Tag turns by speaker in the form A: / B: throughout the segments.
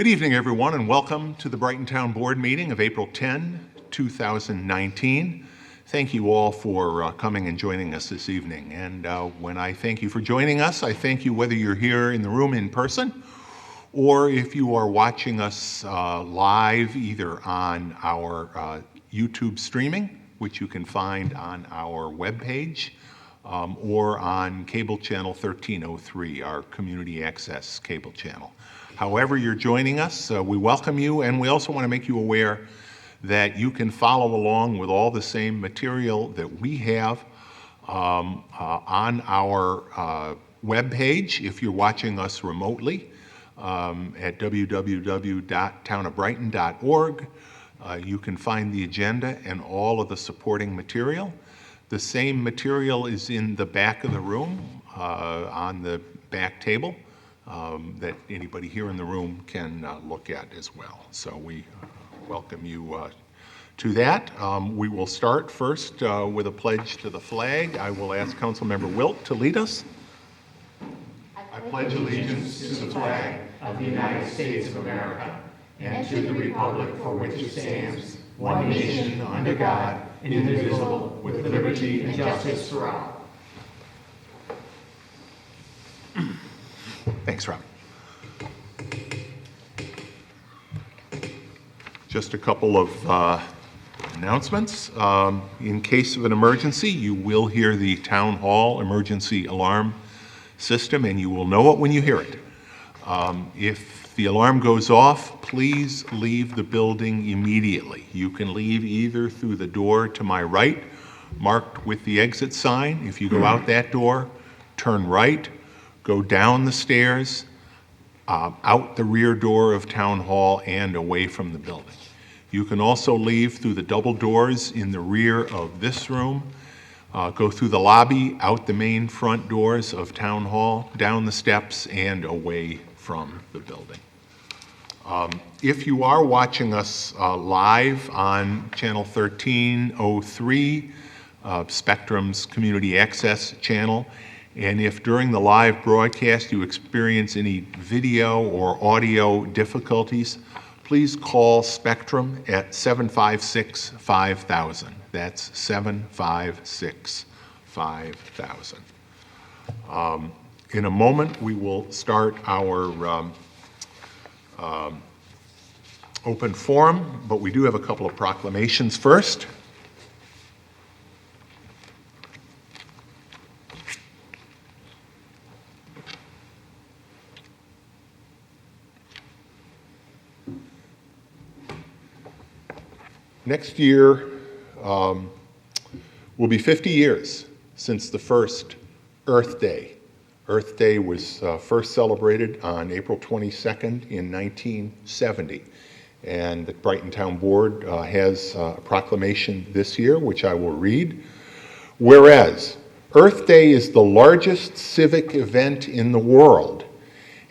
A: Good evening, everyone, and welcome to the Brighton Town Board meeting of April 10, 2019. Thank you all for coming and joining us this evening. And when I thank you for joining us, I thank you whether you're here in the room in person or if you are watching us live either on our YouTube streaming, which you can find on our webpage, or on cable channel 1303, our community access cable channel. However you're joining us, we welcome you, and we also want to make you aware that you can follow along with all the same material that we have on our webpage if you're watching us remotely at www.townofbrighton.org. You can find the agenda and all of the supporting material. The same material is in the back of the room on the back table that anybody here in the room can look at as well. So we welcome you to that. We will start first with a pledge to the flag. I will ask Councilmember Wilt to lead us.
B: I pledge allegiance to the flag of the United States of America and to the republic for which it stands, one nation under God, indivisible, with liberty and justice for all.
A: Thanks, Rob. Just a couple of announcements. In case of an emergency, you will hear the Town Hall emergency alarm system, and you will know it when you hear it. If the alarm goes off, please leave the building immediately. You can leave either through the door to my right, marked with the exit sign. If you go out that door, turn right, go down the stairs, out the rear door of Town Hall and away from the building. You can also leave through the double doors in the rear of this room, go through the lobby, out the main front doors of Town Hall, down the steps, and away from the building. If you are watching us live on channel 1303, Spectrum's Community Access channel, and if during the live broadcast you experience any video or audio difficulties, please call Spectrum at 756-5000. That's 756-5000. In a moment, we will start our open forum, but we do have a couple of proclamations first. Next year will be 50 years since the first Earth Day. Earth Day was first celebrated on April 22nd in 1970. And the Brighton Town Board has a proclamation this year, which I will read. Whereas Earth Day is the largest civic event in the world,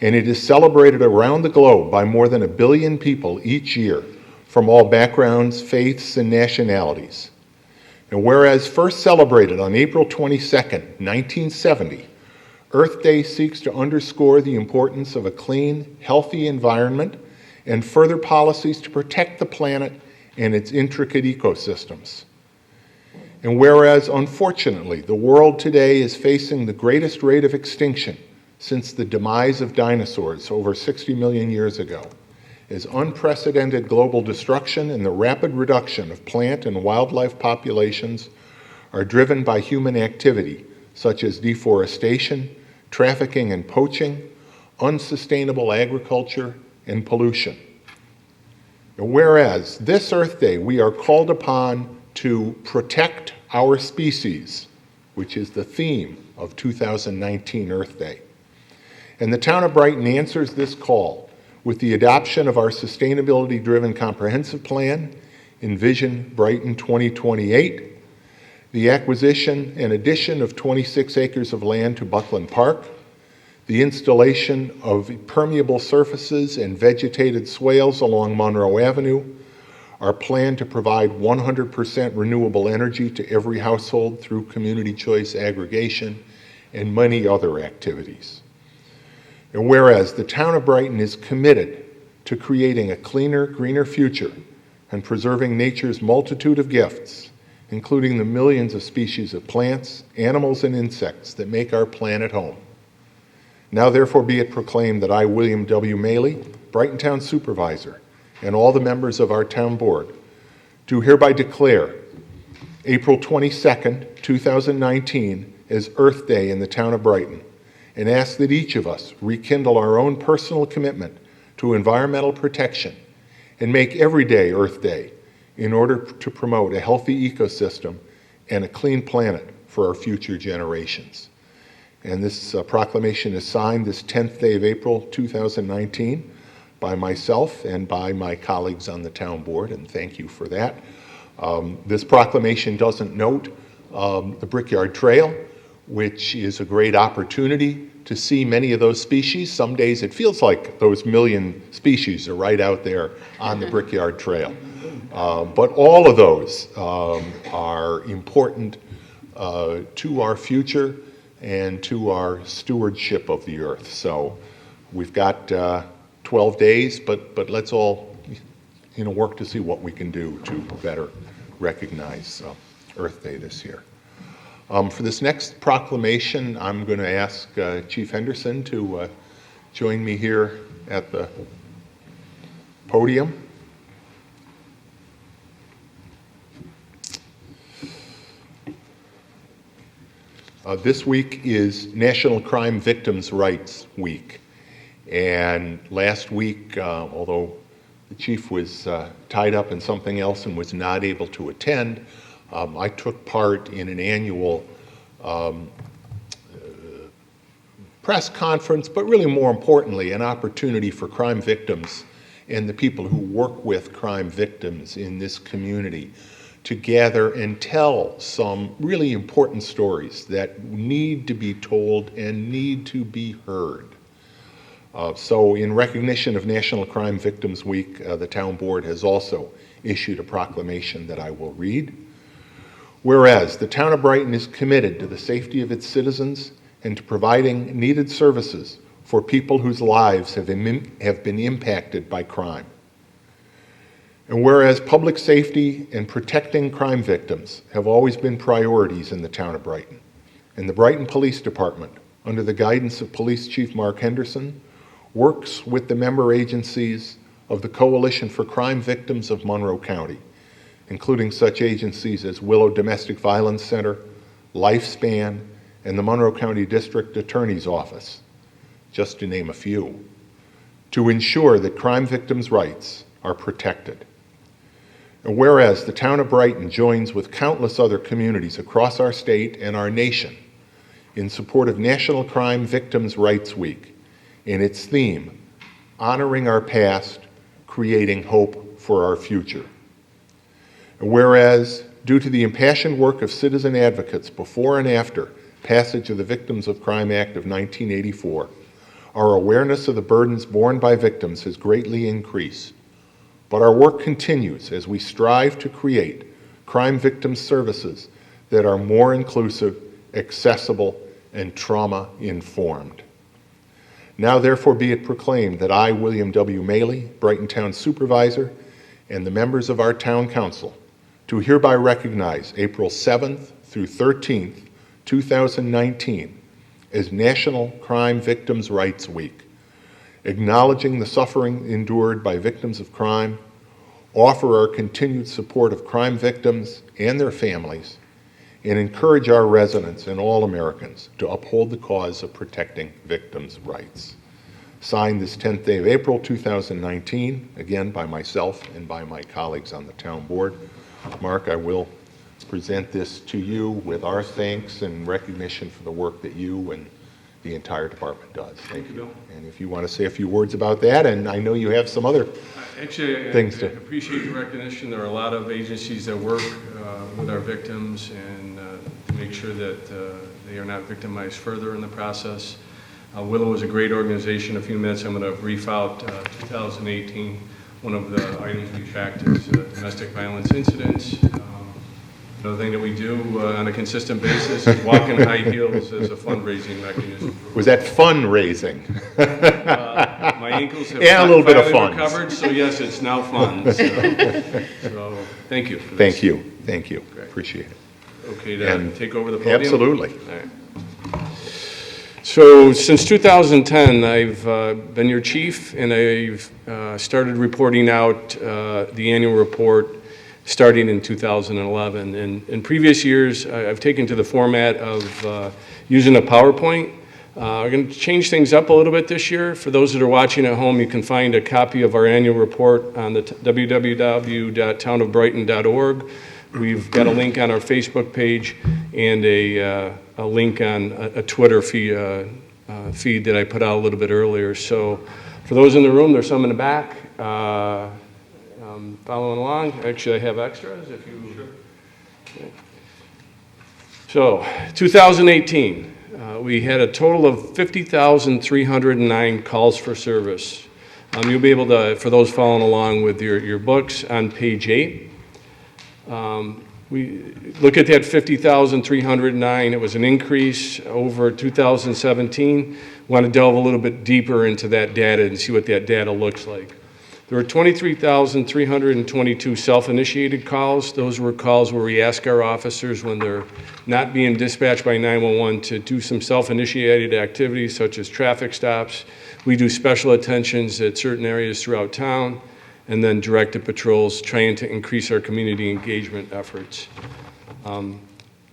A: and it is celebrated around the globe by more than 1 billion people each year from all backgrounds, faiths, and nationalities. And whereas first celebrated on April 22nd, 1970, Earth Day seeks to underscore the importance of a clean, healthy environment and further policies to protect the planet and its intricate ecosystems. And whereas, unfortunately, the world today is facing the greatest rate of extinction since the demise of dinosaurs over 60 million years ago, as unprecedented global destruction and the rapid reduction of plant and wildlife populations are driven by human activity, such as deforestation, trafficking and poaching, unsustainable agriculture, and pollution. And whereas this Earth Day, we are called upon to protect our species, which is the theme of 2019 Earth Day. And the town of Brighton answers this call with the adoption of our sustainability-driven comprehensive plan, Envision Brighton 2028, the acquisition and addition of 26 acres of land to Buckland Park, the installation of permeable surfaces and vegetated swales along Monroe Avenue, our plan to provide 100% renewable energy to every household through community choice aggregation, and many other activities. And whereas the town of Brighton is committed to creating a cleaner, greener future and preserving nature's multitude of gifts, including the millions of species of plants, animals, and insects that make our planet home. Now therefore be it proclaimed that I, William W. Maley, Brighton Town Supervisor, and all the members of our town board do hereby declare April 22nd, 2019 as Earth Day in the town of Brighton, and ask that each of us rekindle our own personal commitment to environmental protection and make every day Earth Day in order to promote a healthy ecosystem and a clean planet for our future generations. And this proclamation is signed this 10th day of April 2019 by myself and by my colleagues on the town board, and thank you for that. This proclamation doesn't note the Brickyard Trail, which is a great opportunity to see many of those species. Some days it feels like those million species are right out there on the Brickyard Trail. But all of those are important to our future and to our stewardship of the earth. So we've got 12 days, but let's all work to see what we can do to better recognize Earth Day this year. For this next proclamation, I'm going to ask Chief Henderson to join me here at the podium. This week is National Crime Victims' Rights Week. And last week, although the chief was tied up in something else and was not able to attend, I took part in an annual press conference, but really more importantly, an opportunity for crime victims and the people who work with crime victims in this community to gather and tell some really important stories that need to be told and need to be heard. So in recognition of National Crime Victims Week, the town board has also issued a proclamation that I will read. Whereas the town of Brighton is committed to the safety of its citizens and to providing needed services for people whose lives have been impacted by crime. And whereas public safety and protecting crime victims have always been priorities in the town of Brighton, and the Brighton Police Department, under the guidance of Police Chief Mark Henderson, works with the member agencies of the Coalition for Crime Victims of Monroe County, including such agencies as Willow Domestic Violence Center, Lifespan, and the Monroe County District Attorney's Office, just to name a few, to ensure that crime victims' rights are protected. And whereas the town of Brighton joins with countless other communities across our state and our nation in support of National Crime Victims' Rights Week and its theme, honoring our past, creating hope for our future. And whereas, due to the impassioned work of citizen advocates before and after passage of the Victims of Crime Act of 1984, our awareness of the burdens borne by victims has greatly increased. But our work continues as we strive to create crime victim services that are more inclusive, accessible, and trauma-informed. Now therefore be it proclaimed that I, William W. Maley, Brighton Town Supervisor, and the members of our Town Council do hereby recognize April 7th through 13th, 2019 as National Crime Victims' Rights Week, acknowledging the suffering endured by victims of crime, offer our continued support of crime victims and their families, and encourage our residents and all Americans to uphold the cause of protecting victims' rights. Signed this 10th day of April 2019, again by myself and by my colleagues on the town board. Mark, I will present this to you with our thanks and recognition for the work that you and the entire department does.
C: Thank you, Bill.
A: And if you want to say a few words about that, and I know you have some other
C: Actually,
A: things
C: I
A: to
C: appreciate the recognition. There are a lot of agencies that work with our victims and to make sure that they are not victimized further in the process. Willow is a great organization. In a few minutes, I'm going to brief out 2018. One of the items we tracked is domestic violence incidents. Another thing that we do on a consistent basis is walk in high heels as a fundraising mechanism.
A: Was that fundraising?
C: My My ankles have
A: And a little bit of
C: finally
A: funds.
C: recovered, so yes, it's now fun. So thank you for this.
A: Thank you, thank you.
C: Great.
A: Appreciate it.
C: Okay to
A: And-
C: take over the podium?
A: Absolutely.
C: All right. So since 2010, I've been your chief, and I've started reporting out the annual report starting in 2011. And in previous years, I've taken to the format of using a PowerPoint. We're going to change things up a little bit this year. For those that are watching at home, you can find a copy of our annual report on the www.townofbrighton.org. We've got a link on our Facebook page and a link on a Twitter feed that I put out a little bit earlier. So for those in the room, there's some in the back. Following along. Actually, I have extras if you... Sure. Okay. So 2018, we had a total of 50,309 calls for service. You'll be able to, for those following along with your books, on page 8. We look at that 50,309. It was an increase over 2017. Want to delve a little bit deeper into that data and see what that data looks like. There were 23,322 self-initiated calls. Those were calls where we ask our officers when they're not being dispatched by 911 to do some self-initiated activities such as traffic stops. We do special attentions at certain areas throughout town, and then directed patrols trying to increase our community engagement efforts.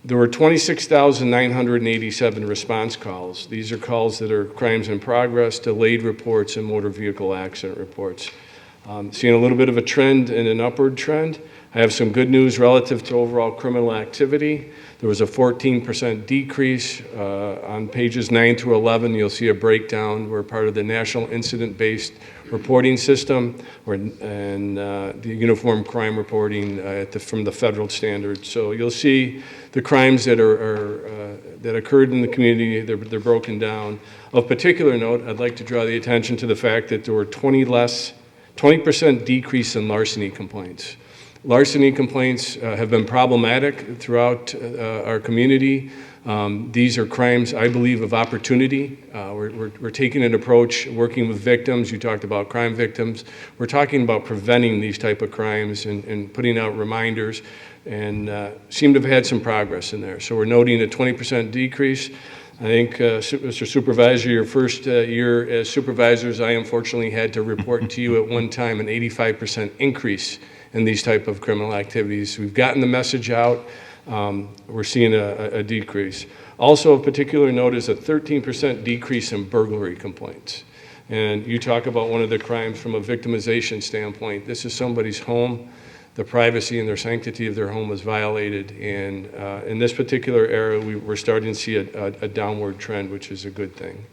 C: There were 26,987 response calls. These are calls that are crimes in progress, delayed reports, and motor vehicle accident reports. Seeing a little bit of a trend and an upward trend. I have some good news relative to overall criminal activity. There was a 14% decrease. On pages 9 through 11, you'll see a breakdown. We're part of the National Incident-Based Reporting System and the Uniform Crime Reporting from the federal standards. So you'll see the crimes that that occurred in the community. They're broken down. Of particular note, I'd like to draw the attention to the fact that there were 20% decrease in larceny complaints. Larceny complaints have been problematic throughout our community. These are crimes, I believe, of opportunity. We're taking an approach, working with victims. You talked about crime victims. We're talking about preventing these type of crimes and putting out reminders, and seem to have had some progress in there. So we're noting a 20% decrease. I think, Mr. Supervisor, your first year as supervisors, I unfortunately had to report to you at one time an 85% increase in these type of criminal activities. We've gotten the message out. We're seeing a decrease. Also of particular note is a 13% decrease in burglary complaints. And you talk about one of the crimes from a victimization standpoint. This is somebody's home. The privacy and their sanctity of their home was violated. And in this particular era, we're starting to see a downward trend, which is a good thing.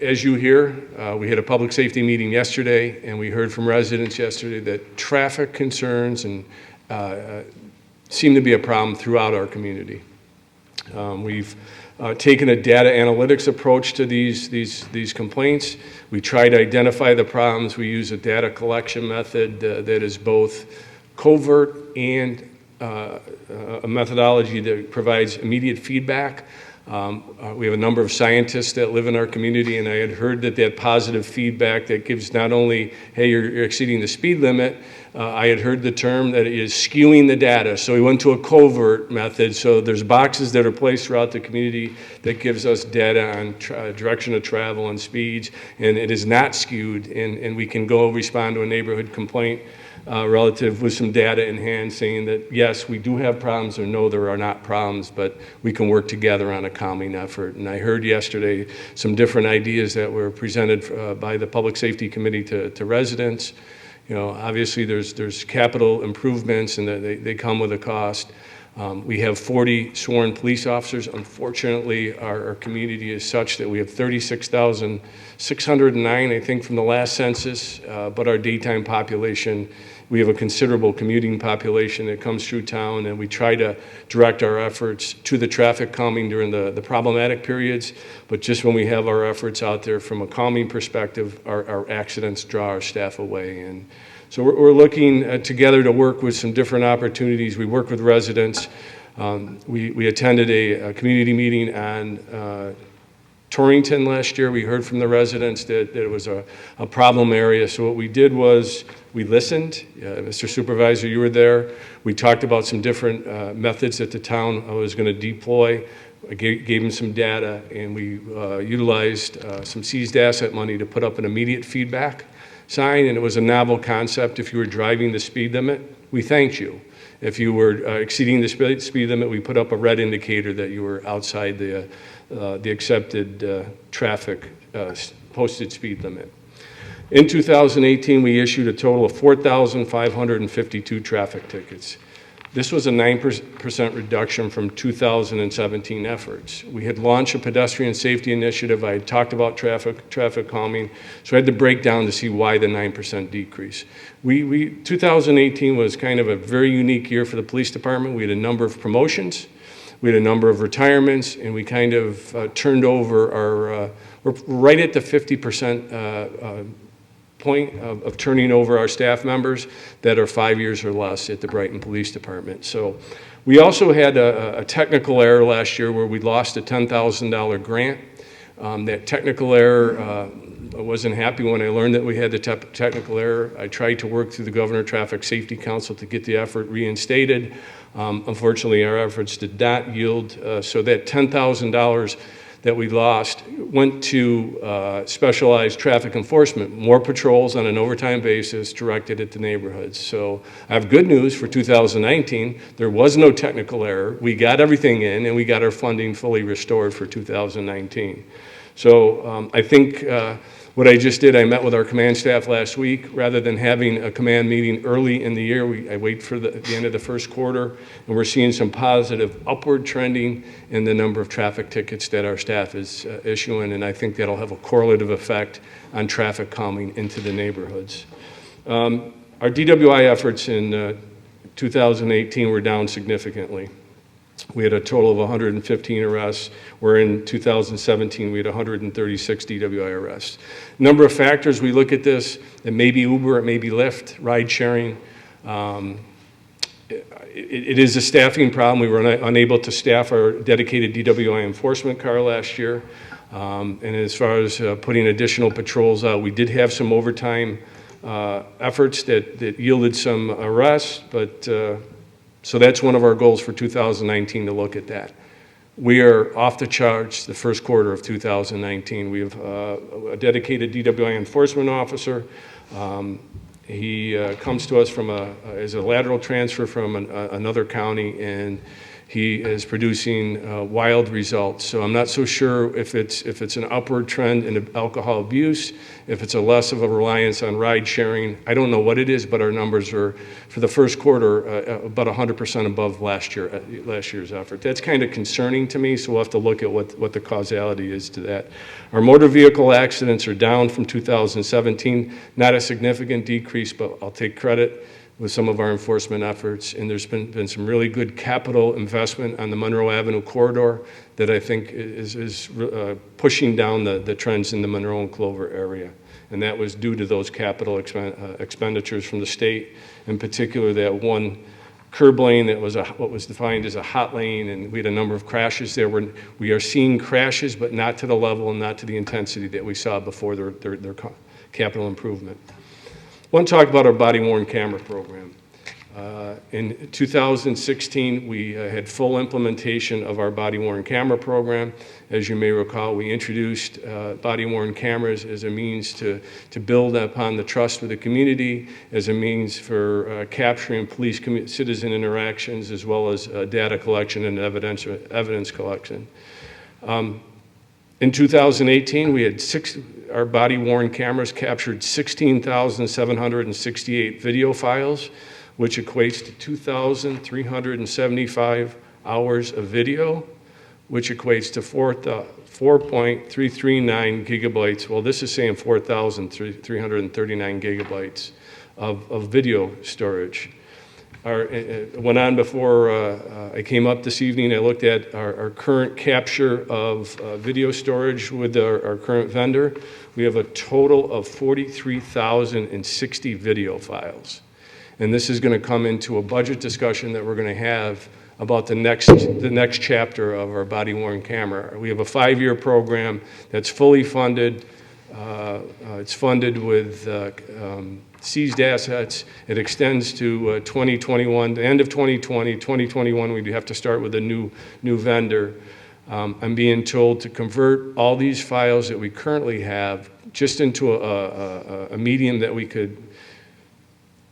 C: As you hear, we had a public safety meeting yesterday, and we heard from residents yesterday that traffic concerns and seem to be a problem throughout our community. We've taken a data analytics approach to these complaints. We try to identify the problems. We use a data collection method that is both covert and a methodology that provides immediate feedback. We have a number of scientists that live in our community, and I had heard that positive feedback that gives not only, hey, you're exceeding the speed limit, I had heard the term that it is skewing the data. So we went to a covert method. So there's boxes that are placed throughout the community that gives us data on direction of travel and speeds, and it is not skewed, and we can go respond to a neighborhood complaint relative with some data in hand saying that, yes, we do have problems, or no, there are not problems, but we can work together on a calming effort. And I heard yesterday some different ideas that were presented by the Public Safety Committee to residents. You know, obviously there's capital improvements, and they come with a cost. We have 40 sworn police officers. Unfortunately, our community is such that we have 36,609, I think, from the last census, but our daytime population, we have a considerable commuting population that comes through town, and we try to direct our efforts to the traffic calming during the problematic periods, but just when we have our efforts out there from a calming perspective, our accidents draw our staff away. And so we're looking together to work with some different opportunities. We work with residents. We attended a community meeting on Torrington last year, we heard from the residents that it was a problem area. So what we did was we listened. Mr. Supervisor, you were there. We talked about some different methods that the town was going to deploy. I gave them some data, and we utilized some seized asset money to put up an immediate feedback sign, and it was a novel concept. If you were driving the speed limit, we thanked you. If you were exceeding the speed limit, we put up a red indicator that you were outside the accepted traffic posted speed limit. In 2018, we issued a total of 4,552 traffic tickets. This was a 9% reduction from 2017 efforts. We had launched a pedestrian safety initiative. I had talked about traffic calming, so I had to break down to see why the 9% decrease. 2018 was kind of a very unique year for the police department. We had a number of promotions, we had a number of retirements, and we kind of turned over our, we're right at the 50% point of turning over our staff members that are 5 years or less at the Brighton Police Department. So we also had a technical error last year where we lost a $10,000 grant. That technical error, I wasn't happy when I learned that we had the technical error. I tried to work through the Governor Traffic Safety Council to get the effort reinstated. Unfortunately, our efforts did not yield, so that $10,000 that we lost went to specialized traffic enforcement, more patrols on an overtime basis directed at the neighborhoods. So I have good news for 2019. There was no technical error. We got everything in, and we got our funding fully restored for 2019. So I think what I just did, I met with our command staff last week. Rather than having a command meeting early in the year, I wait for the end of the first quarter, and we're seeing some positive upward trending in the number of traffic tickets that our staff is issuing, and I think that'll have a correlative effect on traffic calming into the neighborhoods. Our DWI efforts in 2018 were down significantly. We had a total of 115 arrests, where in 2017 we had 136 DWI arrests. Number of factors we look at this: it may be Uber, it may be Lyft, ride sharing. It is a staffing problem. We were unable to staff our dedicated DWI enforcement car last year. And as far as putting additional patrols out, we did have some overtime efforts that yielded some arrests, but so that's one of our goals for 2019, to look at that. We are off the charts the first quarter of 2019. We have a dedicated DWI enforcement officer. He comes to us as a lateral transfer from another county, and he is producing wild results. So I'm not so sure if it's an upward trend in alcohol abuse, if it's a less of a reliance on ride sharing. I don't know what it is, but our numbers are, for the first quarter, about 100% above last year's effort. That's kind of concerning to me, so we'll have to look at what the causality is to that. Our motor vehicle accidents are down from 2017, not a significant decrease, but I'll take credit with some of our enforcement efforts, and there's been some really good capital investment on the Monroe Avenue corridor that I think is pushing down the trends in the Monroe and Clover area. And that was due to those capital expenditures from the state, in particular that one curb lane that was what was defined as a hot lane, and we had a number of crashes there. We are seeing crashes, but not to the level and not to the intensity that we saw before their capital improvement. I want to talk about our body-worn camera program. In 2016, we had full implementation of our body-worn camera program. As you may recall, we introduced body-worn cameras as a means to build upon the trust with the community, as a means for capturing police-citizen interactions, as well as data collection and evidence collection. In 2018, we had our body-worn cameras captured 16,768 video files, which equates to 2,375 hours of video, which equates to 4.339 gigabytes. Well, this is saying 4,339 gigabytes of video storage. Went on before I came up this evening. I looked at our current capture of video storage with our current vendor. We have a total of 43,060 video files. And this is going to come into a budget discussion that we're going to have about the next chapter of our body-worn camera. We have a 5-year program that's fully funded. It's funded with seized assets. It extends to 2021, the end of 2020, 2021, we'd have to start with a new vendor. I'm being told to convert all these files that we currently have just into a medium that we could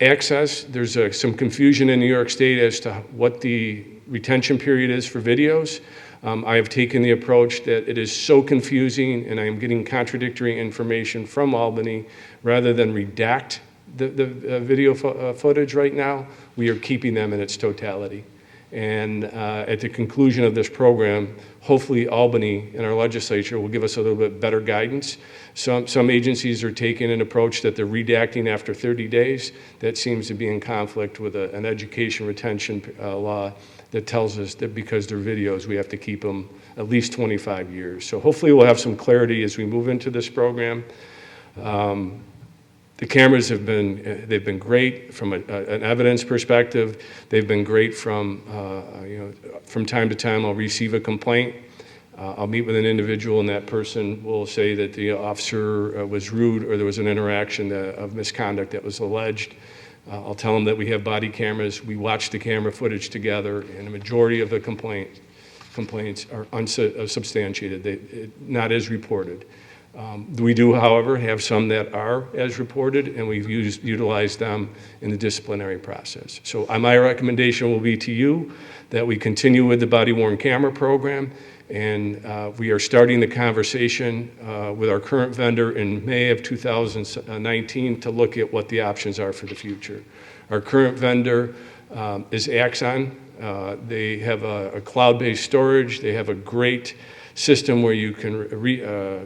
C: access. There's some confusion in New York State as to what the retention period is for videos. I have taken the approach that it is so confusing and I am getting contradictory information from Albany. Rather than redact the video footage right now, we are keeping them in its totality. And at the conclusion of this program, hopefully Albany and our legislature will give us a little bit better guidance. Some agencies are taking an approach that they're redacting after 30 days. That seems to be in conflict with an education retention law that tells us that because they're videos, we have to keep them at least 25 years. So hopefully we'll have some clarity as we move into this program. The cameras they've been great from an evidence perspective. They've been great from time to time I'll receive a complaint. I'll meet with an individual and that person will say that the officer was rude or there was an interaction of misconduct that was alleged. I'll tell them that we have body cameras. We watch the camera footage together and a majority of the complaints are unsubstantiated, not as reported. We do, however, have some that are as reported, and we've utilized them in the disciplinary process. So my recommendation will be to you that we continue with the body-worn camera program, and we are starting the conversation with our current vendor in May of 2019 to look at what the options are for the future. Our current vendor is Axon. They have a cloud-based storage. They have a great system where you can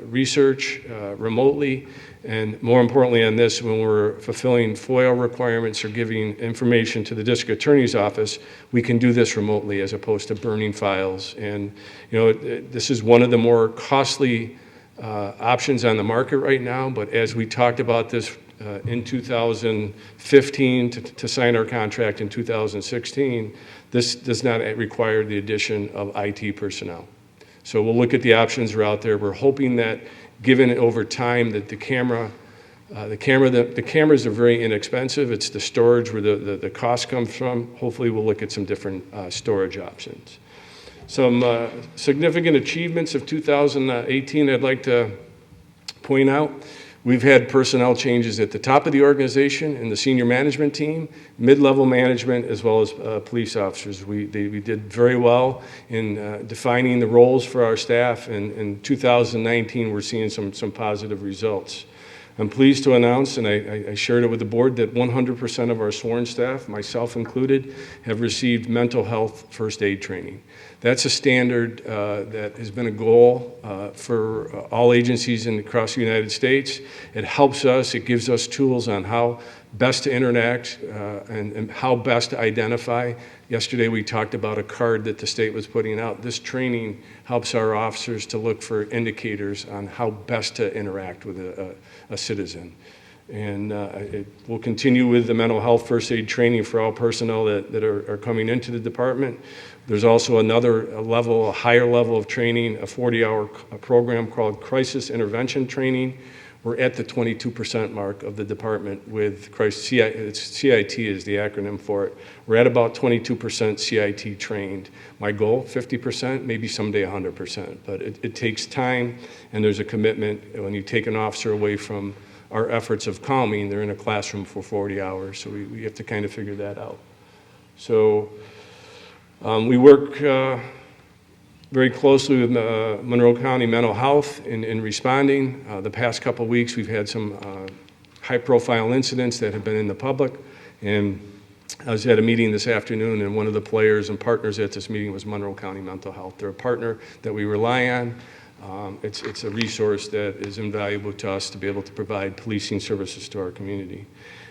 C: research remotely, and more importantly on this, when we're fulfilling FOIA requirements or giving information to the district attorney's office, we can do this remotely as opposed to burning files. And this is one of the more costly options on the market right now, but as we talked about this in 2015 to sign our contract in 2016, this does not require the addition of IT personnel. So we'll look at the options that are out there. We're hoping that given over time that the cameras are very inexpensive. It's the storage where the cost comes from. Hopefully we'll look at some different storage options. Some significant achievements of 2018 I'd like to point out. We've had personnel changes at the top of the organization and the senior management team, mid-level management, as well as police officers. We did very well in defining the roles for our staff, and in 2019 we're seeing some positive results. I'm pleased to announce, and I shared it with the board, that 100% of our sworn staff, myself included, have received mental health first aid training. That's a standard that has been a goal for all agencies across the United States. It helps us, it gives us tools on how best to interact and how best to identify. Yesterday we talked about a card that the state was putting out. This training helps our officers to look for indicators on how best to interact with a citizen. And we'll continue with the mental health first aid training for all personnel that are coming into the department. There's also a higher level of training, a 40-hour program called Crisis Intervention Training. We're at the 22% mark of the department with CIT is the acronym for it. We're at about 22% CIT trained. My goal, 50%, maybe someday 100%. But it takes time, and there's a commitment. When you take an officer away from our efforts of calming, they're in a classroom for 40 hours, so we have to kind of figure that out. So we work very closely with Monroe County Mental Health in responding. The past couple of weeks we've had some high-profile incidents that have been in the public, and I was at a meeting this afternoon, and one of the players and partners at this meeting was Monroe County Mental Health. They're a partner that we rely on. It's a resource that is invaluable to us to be able to provide policing services to our community.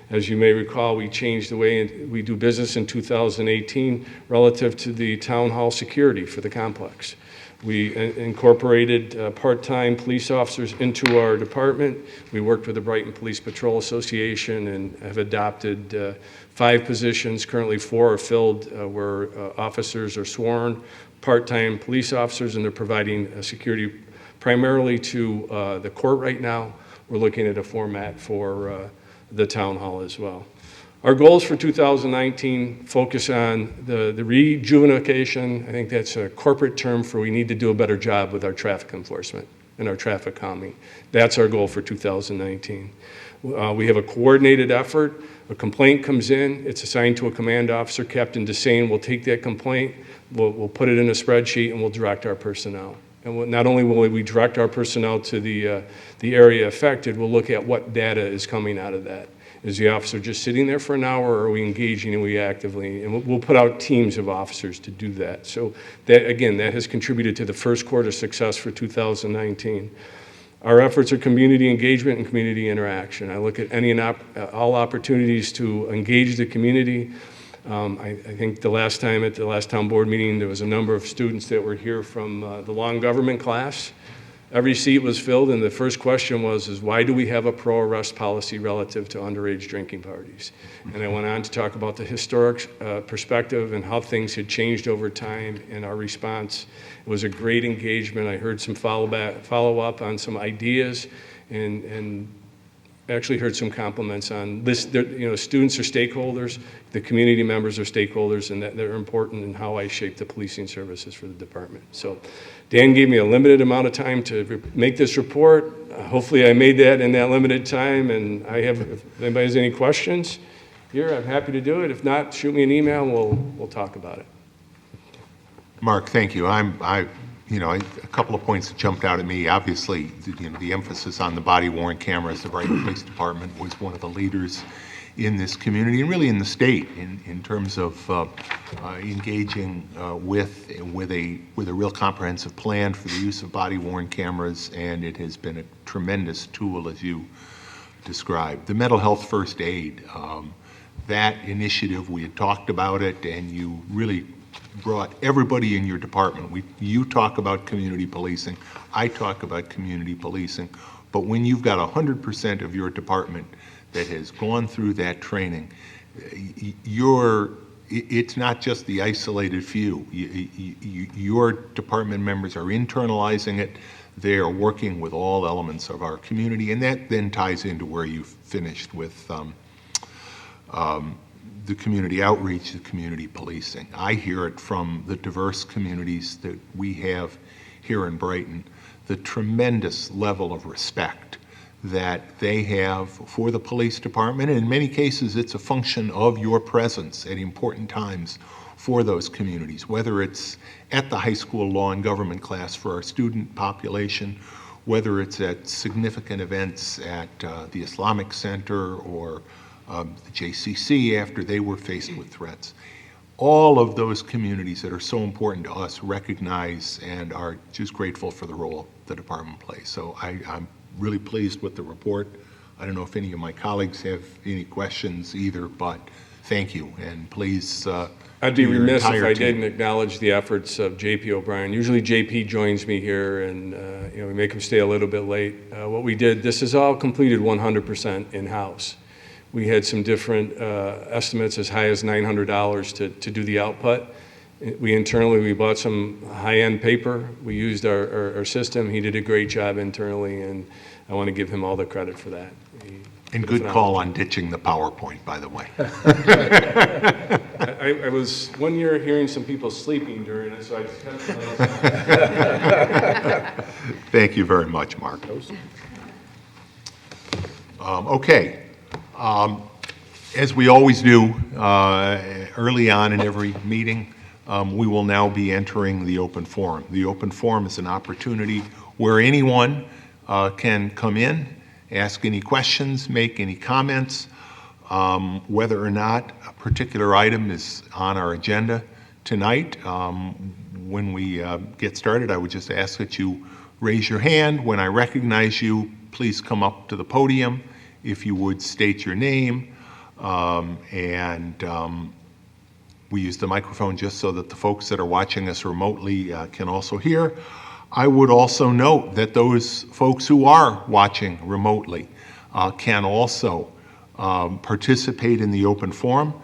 C: As you may recall, we changed the way we do business in 2018 relative to the town hall security for the complex. We incorporated part-time police officers into our department. We worked with the Brighton Police Patrol Association and have adopted 5 positions. Currently 4 are filled where officers are sworn, part-time police officers, and they're providing security primarily to the court right now. We're looking at a format for the town hall as well. Our goals for 2019 focus on the rejuvenation. I think that's a corporate term for we need to do a better job with our traffic enforcement and our traffic calming. That's our goal for 2019. We have a coordinated effort. A complaint comes in, it's assigned to a command officer. Captain Desane will take that complaint, we'll put it in a spreadsheet, and we'll direct our personnel. And not only will we direct our personnel to the area affected, we'll look at what data is coming out of that. Is the officer just sitting there for an hour, or are we engaging and we actively? And we'll put out teams of officers to do that. So that, again, that has contributed to the first quarter success for 2019. Our efforts are community engagement and community interaction. I look at any and all opportunities to engage the community. I think the last time at the last town board meeting, there was a number of students that were here from the law and government class. Every seat was filled, and the first question was, why do we have a pro-arrest policy relative to underage drinking parties? And I went on to talk about the historic perspective and how things had changed over time and our response. It was a great engagement. I heard some follow-up on some ideas and actually heard some compliments on this. Students are stakeholders, the community members are stakeholders, and that they're important in how I shape the policing services for the department. So Dan gave me a limited amount of time to make this report. Hopefully I made that in that limited time, and if anybody has any questions here, I'm happy to do it. If not, shoot me an email and we'll talk about it.
A: Mark, thank you. A couple of points that jumped out at me. Obviously, the emphasis on the body-worn cameras. The Brighton Police Department was one of the leaders in this community and really in the state in terms of engaging with a real comprehensive plan for the use of body-worn cameras, and it has been a tremendous tool, as you described. The mental health first aid, that initiative, we had talked about it, and you really brought everybody in your department. You talk about community policing, I talk about community policing, but when you've got 100% of your department that has gone through that training, it's not just the isolated few. Your department members are internalizing it. They are working with all elements of our community, and that then ties into where you finished with the community outreach, the community policing. I hear it from the diverse communities that we have here in Brighton, the tremendous level of respect that they have for the police department. And in many cases, it's a function of your presence at important times for those communities, whether it's at the high school law and government class for our student population, whether it's at significant events at the Islamic Center or the JCC after they were faced with threats. All of those communities that are so important to us recognize and are just grateful for the role the department plays. So I'm really pleased with the report. I don't know if any of my colleagues have any questions either, but thank you, and please.
C: I'd be remiss if I didn't acknowledge the efforts of JP O'Brien. Usually JP joins me here, and we make him stay a little bit late. What we did, this is all completed 100% in-house. We had some different estimates as high as $900 to do the output. We bought some high-end paper. We used our system. He did a great job internally, and I want to give him all the credit for that.
A: And good call on ditching the PowerPoint, by the way.
C: I was one year hearing some people sleeping during it, so I just kept
A: Thank you very much, Mark. Okay. As we always do early on in every meeting, we will now be entering the open forum. The open forum is an opportunity where anyone can come in, ask any questions, make any comments, whether or not a particular item is on our agenda tonight. When we get started, I would just ask that you raise your hand. When I recognize you, please come up to the podium. If you would state your name and we use the microphone just so that the folks that are watching us remotely can also hear. I would also note that those folks who are watching remotely can also participate in the open forum.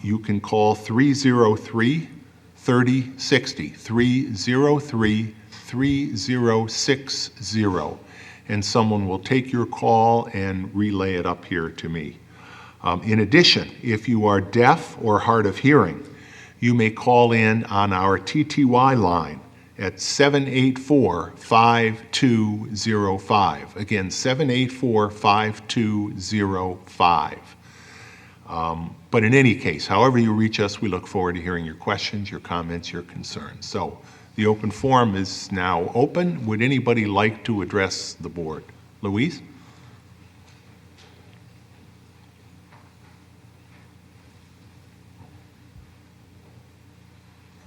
A: You can call 303-3060, 303-3060, and someone will take your call and relay it up here to me. In addition, if you are deaf or hard of hearing, you may call in on our TTY line at 784-5205. Again, 784-5205. But in any case, however you reach us, we look forward to hearing your questions, your comments, your concerns. So the open forum is now open. Would anybody like to address the board? Louise?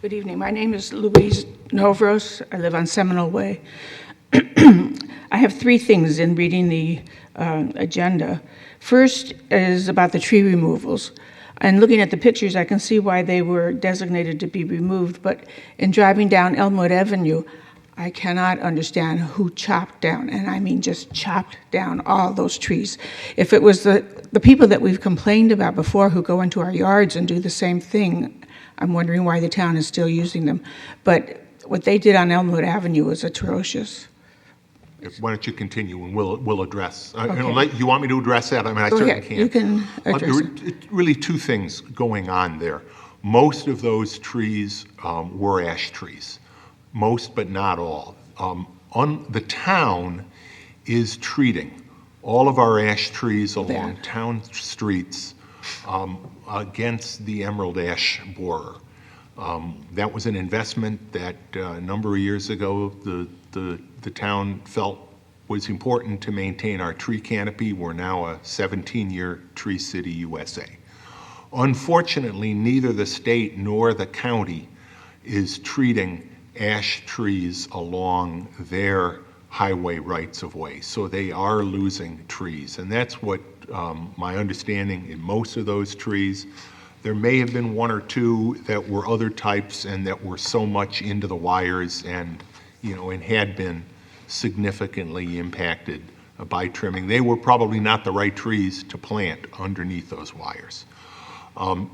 D: Good evening. My name is Louise Novros. I live on Seminole Way. I have three things in reading the agenda. First is about the tree removals. And looking at the pictures, I can see why they were designated to be removed. But in driving down Elmwood Avenue, I cannot understand who chopped down, and I mean just chopped down all those trees. If it was the people that we've complained about before who go into our yards and do the same thing, I'm wondering why the town is still using them. But what they did on Elmwood Avenue was atrocious.
A: Why don't you continue and we'll address.
D: Okay.
A: You want me to address that? I mean, I
D: Go
A: certainly
D: ahead.
A: can.
D: You can address
A: There were really two things going on there. Most of those trees were ash trees. Most, but not all. The town is treating all of our ash trees along town streets against the emerald ash borer. That was an investment that a number of years ago the town felt was important to maintain our tree canopy. We're now a 17-year Tree City, USA. Unfortunately, neither the state nor the county is treating ash trees along their highway rights of way. So they are losing trees. And that's what my understanding in most of those trees. There may have been one or two that were other types and that were so much into the wires and had been significantly impacted by trimming. They were probably not the right trees to plant underneath those wires.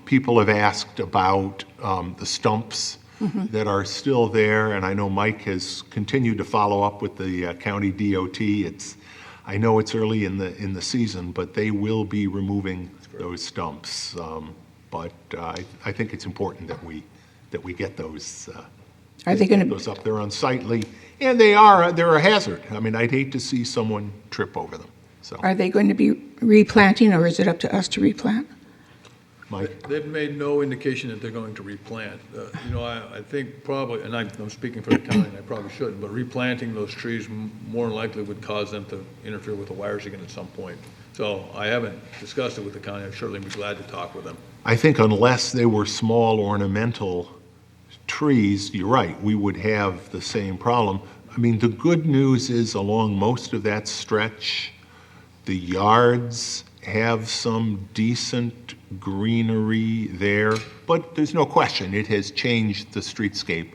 A: People have asked about the stumps that are still there, and I know Mike has continued to follow up with the county DOT. I know it's early in the season, but they will be removing those stumps. But I think it's important that we get those.
D: Are they going to
A: those up there unsightly, and they're a hazard. I mean, I'd hate to see someone trip over them. So,
D: Are they going to be replanting, or is it up to us to replant?
A: Mike?
E: They've made no indication that they're going to replant. I think probably, and I'm speaking for the county, and I probably shouldn't, but replanting those trees more than likely would cause them to interfere with the wires again at some point. So I haven't discussed it with the county. I'd certainly be glad to talk with them.
A: I think unless they were small ornamental trees, you're right, we would have the same problem. I mean, the good news is along most of that stretch, the yards have some decent greenery there, but there's no question it has changed the streetscape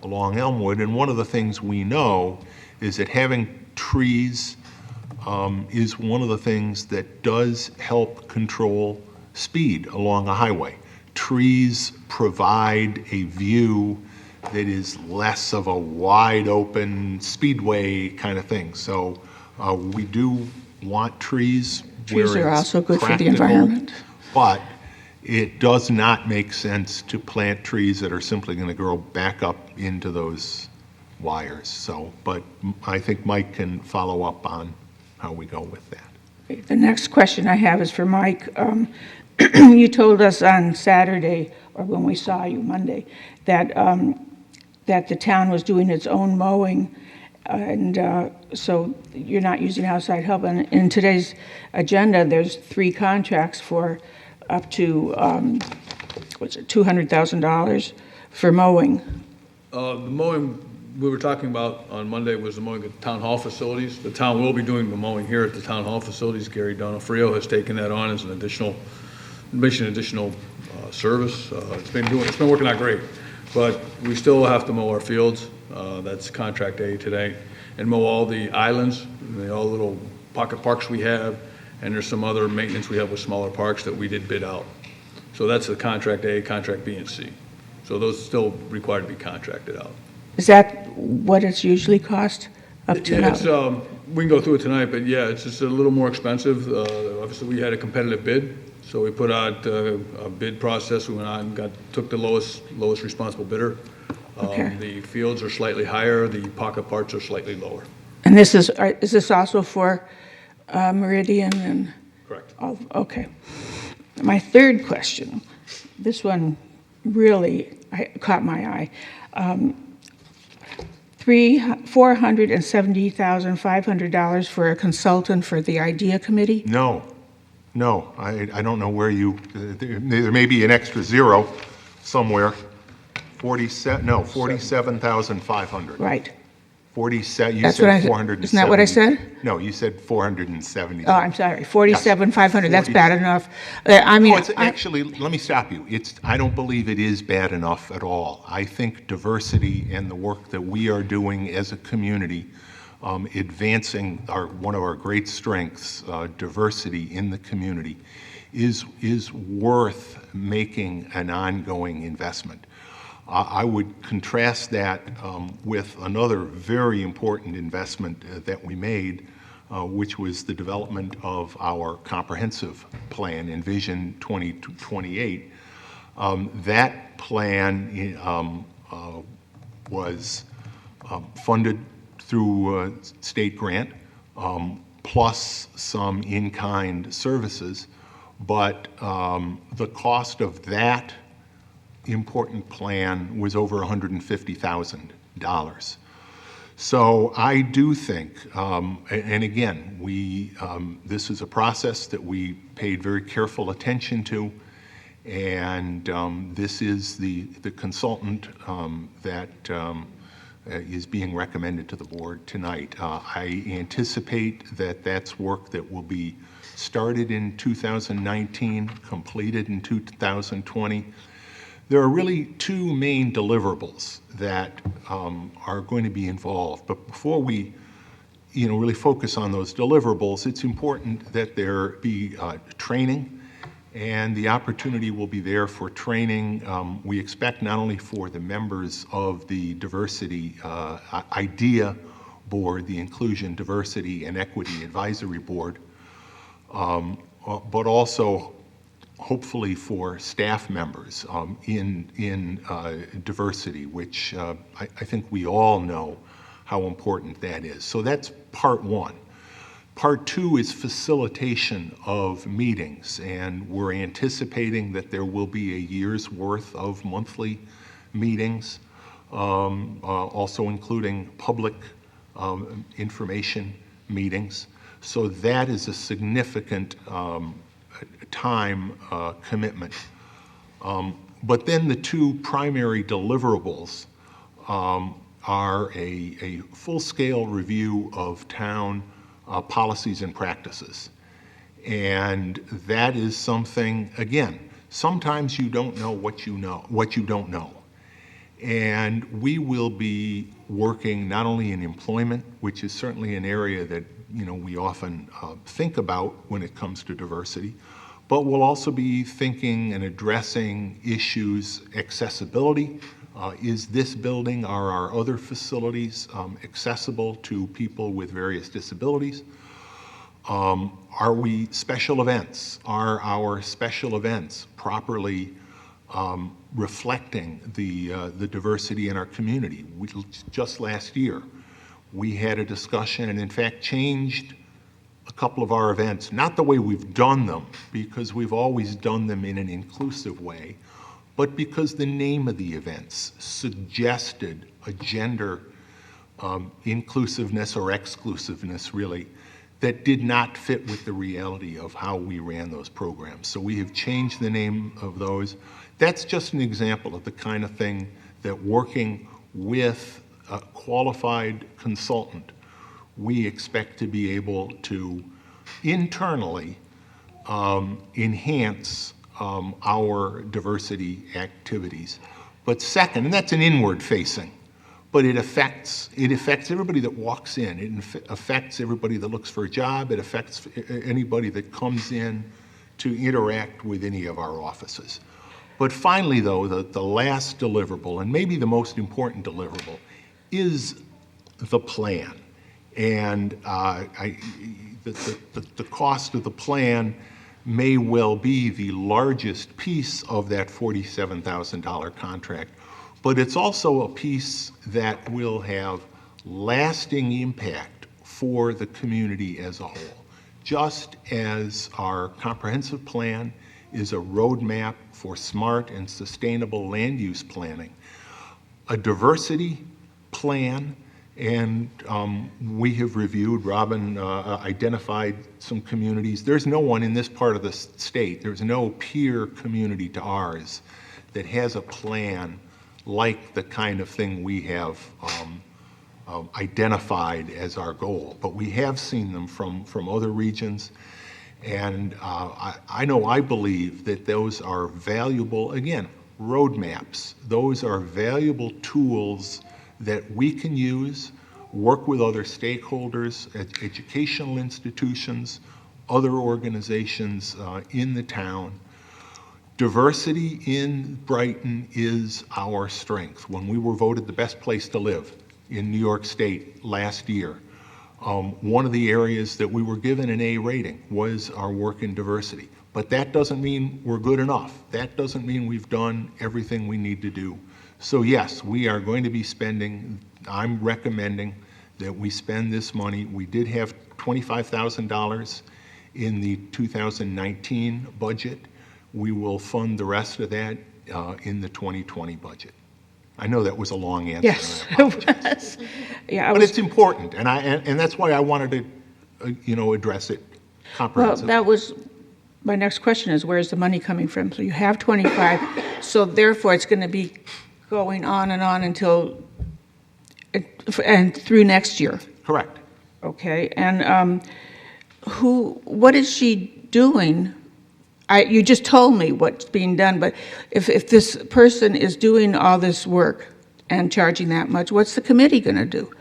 A: along Elmwood. And one of the things we know is that having trees is one of the things that does help control speed along a highway. Trees provide a view that is less of a wide open speedway kind of thing. So we do want trees.
D: Trees
A: where
D: are
A: it's
D: also good for the
A: practical,
D: environment.
A: But it does not make sense to plant trees that are simply going to grow back up into those wires. So, but I think Mike can follow up on how we go with that.
D: Okay, the next question I have is for Mike. You told us on Saturday, or when we saw you Monday, that the town was doing its own mowing, and so you're not using outside help. And in today's agenda, there's 3 contracts for up to $200,000 for mowing.
E: The mowing we were talking about on Monday was the mowing at the town hall facilities. The town will be doing the mowing here at the town hall facilities. Gary Donofrio has taken that on as an additional mission additional service. It's been working out great, but we still have to mow our fields. That's contract A today, and mow all the islands, all the little pocket parks we have, and there's some other maintenance we have with smaller parks that we did bid out. So that's the contract A, contract B, and C. So those still required to be contracted out.
D: Is that what it's usually cost up to
E: Yeah,
D: now?
E: it's, we can go through it tonight, but yeah, it's just a little more expensive. Obviously, we had a competitive bid, so we put out a bid process. We went out and took the lowest responsible bidder.
D: Okay.
E: The fields are slightly higher, the pocket parts are slightly lower.
D: And this is this also for Meridian and?
E: Correct.
D: Okay. My third question, this one really caught my eye. $470,500 for a consultant for the IDEA Committee?
A: No, I don't know where there may be an extra zero somewhere. 47,500.
D: Right.
A: 47, you
D: That's what I
A: said
D: said.
A: 470.
D: Isn't that what I said?
A: No, you said 470.
D: Oh, I'm sorry, 47,500, that's
A: 40.
D: bad enough. I mean,
A: No, it's actually, let me stop you. I don't believe it is bad enough at all. I think diversity and the work that we are doing as a community, advancing one of our great strengths, diversity in the community, is worth making an ongoing investment. I would contrast that with another very important investment that we made, which was the development of our comprehensive plan, Envision 2028. That plan was funded through a state grant, plus some in-kind services, but the cost of that important plan was over $150,000. So I do think, and again, this is a process that we paid very careful attention to, and this is the consultant that is being recommended to the board tonight. I anticipate that that's work that will be started in 2019, completed in 2020. There are really two main deliverables that are going to be involved. But before we really focus on those deliverables, it's important that there be training, and the opportunity will be there for training. We expect not only for the members of the Diversity IDEA Board, the Inclusion, Diversity, and Equity Advisory Board, but also hopefully for staff members in diversity, which I think we all know how important that is. So that's part one. Part two is facilitation of meetings, and we're anticipating that there will be a year's worth of monthly meetings, also including public information meetings. So that is a significant time commitment. But then the two primary deliverables are a full-scale review of town policies and practices. And that is something, again, sometimes you don't know what you don't know. And we will be working not only in employment, which is certainly an area that we often think about when it comes to diversity, but we'll also be thinking and addressing issues, accessibility. Is this building, are our other facilities accessible to people with various disabilities? Are we special events? Are our special events properly reflecting the diversity in our community? Just last year, we had a discussion and in fact changed a couple of our events, not the way we've done them, because we've always done them in an inclusive way, but because the name of the events suggested a gender inclusiveness or exclusiveness, really, that did not fit with the reality of how we ran those programs. So we have changed the name of those. That's just an example of the kind of thing that working with a qualified consultant, we expect to be able to internally enhance our diversity activities. But second, and that's an inward facing, but it affects everybody that walks in. It affects everybody that looks for a job. It affects anybody that comes in to interact with any of our offices. But finally, though, the last deliverable, and maybe the most important deliverable, is the plan. And the cost of the plan may well be the largest piece of that $47,000 contract, but it's also a piece that will have lasting impact for the community as a whole. Just as our comprehensive plan is a roadmap for smart and sustainable land use planning, a diversity plan, and we have reviewed, Robin identified some communities. There's no one in this part of the state, there's no peer community to ours that has a plan like the kind of thing we have identified as our goal. But we have seen them from other regions, and I believe that those are valuable, again, roadmaps. Those are valuable tools that we can use, work with other stakeholders, educational institutions, other organizations in the town. Diversity in Brighton is our strength. When we were voted the best place to live in New York State last year, one of the areas that we were given an A rating was our work in diversity. But that doesn't mean we're good enough. That doesn't mean we've done everything we need to do. So yes, we are going to be spending, I'm recommending that we spend this money. We did have $25,000 in the 2019 budget. We will fund the rest of that in the 2020 budget. I know that was a long answer.
D: Yes,
A: and I
D: it
A: apologize.
D: was. Yeah,
A: But it's important, and that's why I wanted to, address it
D: well,
A: comprehensively.
D: that was, my next question is, where's the money coming from? So you have 25, so therefore it's going to be going on until, and through next year,
A: Correct.
D: okay? And what is she doing? You just told me what's being done, but if this person is doing all this work and charging that much, what's the committee going to do?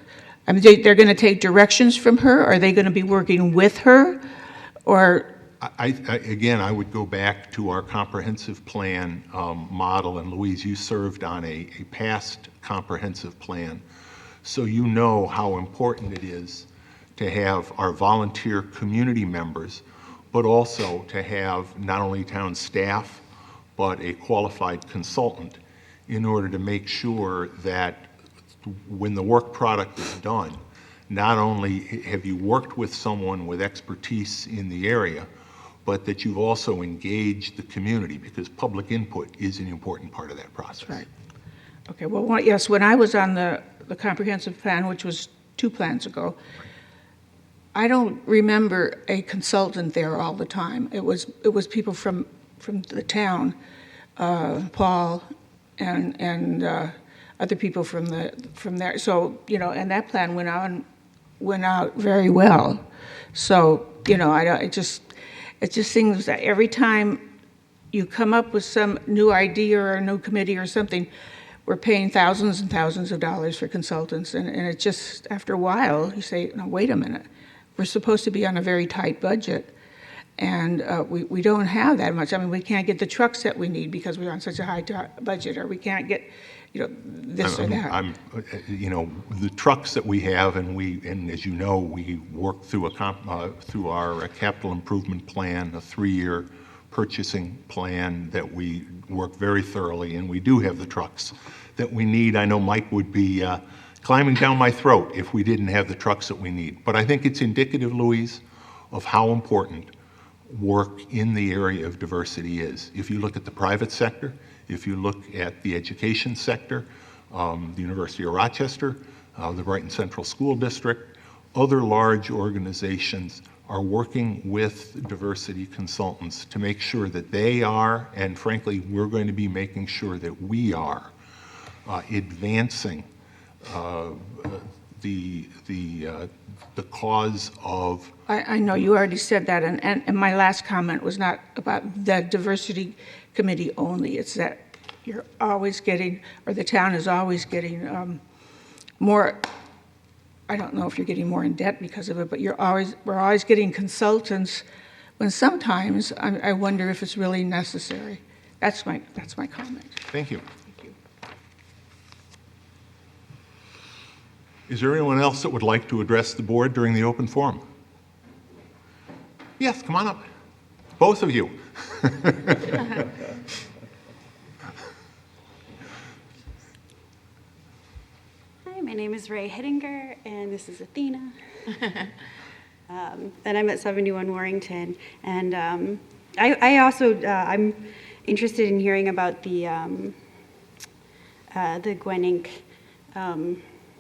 D: I mean, they're going to take directions from her? Are they going to be working with her? Or,
A: Again, I would go back to our comprehensive plan model, and Louise, you served on a past comprehensive plan, so you know how important it is to have our volunteer community members, but also to have not only town staff, but a qualified consultant in order to make sure that when the work product is done, not only have you worked with someone with expertise in the area, but that you've also engaged the community, because public input is an important part of that process.
D: right. Okay, well, yes, when I was on the comprehensive plan, which was 2 plans ago, I don't remember a consultant there all the time. It was people from the town, Paul, and other people from there. So and that plan went out very well. So it just seems that every time you come up with some new idea or a new committee or something, we're paying thousands and thousands of dollars for consultants, and it just after a while you say, no, wait a minute. We're supposed to be on a very tight budget, and we don't have that much. I mean, we can't get the trucks that we need because we're on such a high budget, or we can't get, this or that.
A: The trucks that we have, and as you know, we work through through our capital improvement plan, a 3-year purchasing plan that we work very thoroughly, and we do have the trucks that we need. I know Mike would be climbing down my throat if we didn't have the trucks that we need. But I think it's indicative, Louise, of how important work in the area of diversity is. If you look at the private sector, if you look at the education sector, the University of Rochester, the Brighton Central School District, other large organizations are working with diversity consultants to make sure that they are, and frankly, we're going to be making sure that we are advancing the cause of,
D: I know you already said that, and my last comment was not about the diversity committee only. It's that you're always getting, or the town is always getting more, I don't know if you're getting more in debt because of it, but we're always getting consultants, when sometimes I wonder if it's really necessary. That's my comment.
A: thank you. Is there anyone else that would like to address the board during the open forum? Yes, come on up. Both of you.
F: Hi, my name is Ray Hittinger, and this is Athena. And I'm at 71 Warrington. And I also, I'm interested in hearing about the Gwen Inc.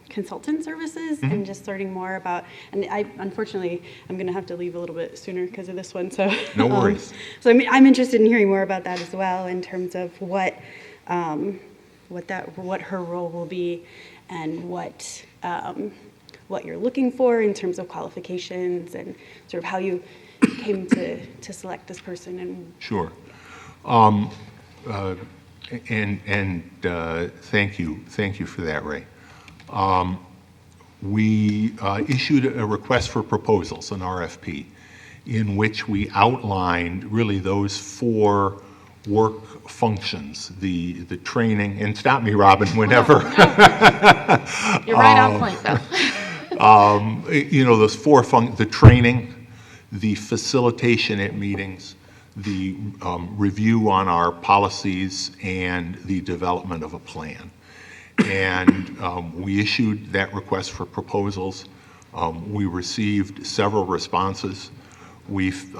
F: Consultant services and just learning more about, and unfortunately, I'm going to have to leave a little bit sooner because of this one, so.
A: No worries.
F: So I'm interested in hearing more about that as well in terms of what her role will be and what you're looking for in terms of qualifications and sort of how you came to select this person and.
A: Sure. Thank you for that, Ray. We issued a request for proposals, an RFP, in which we outlined really those 4 work functions, the training, and stop me, Robin, whenever.
G: You're right on point, though.
A: Those 4 the training, the facilitation at meetings, the review on our policies, and the development of a plan. And we issued that request for proposals. We received several responses. We've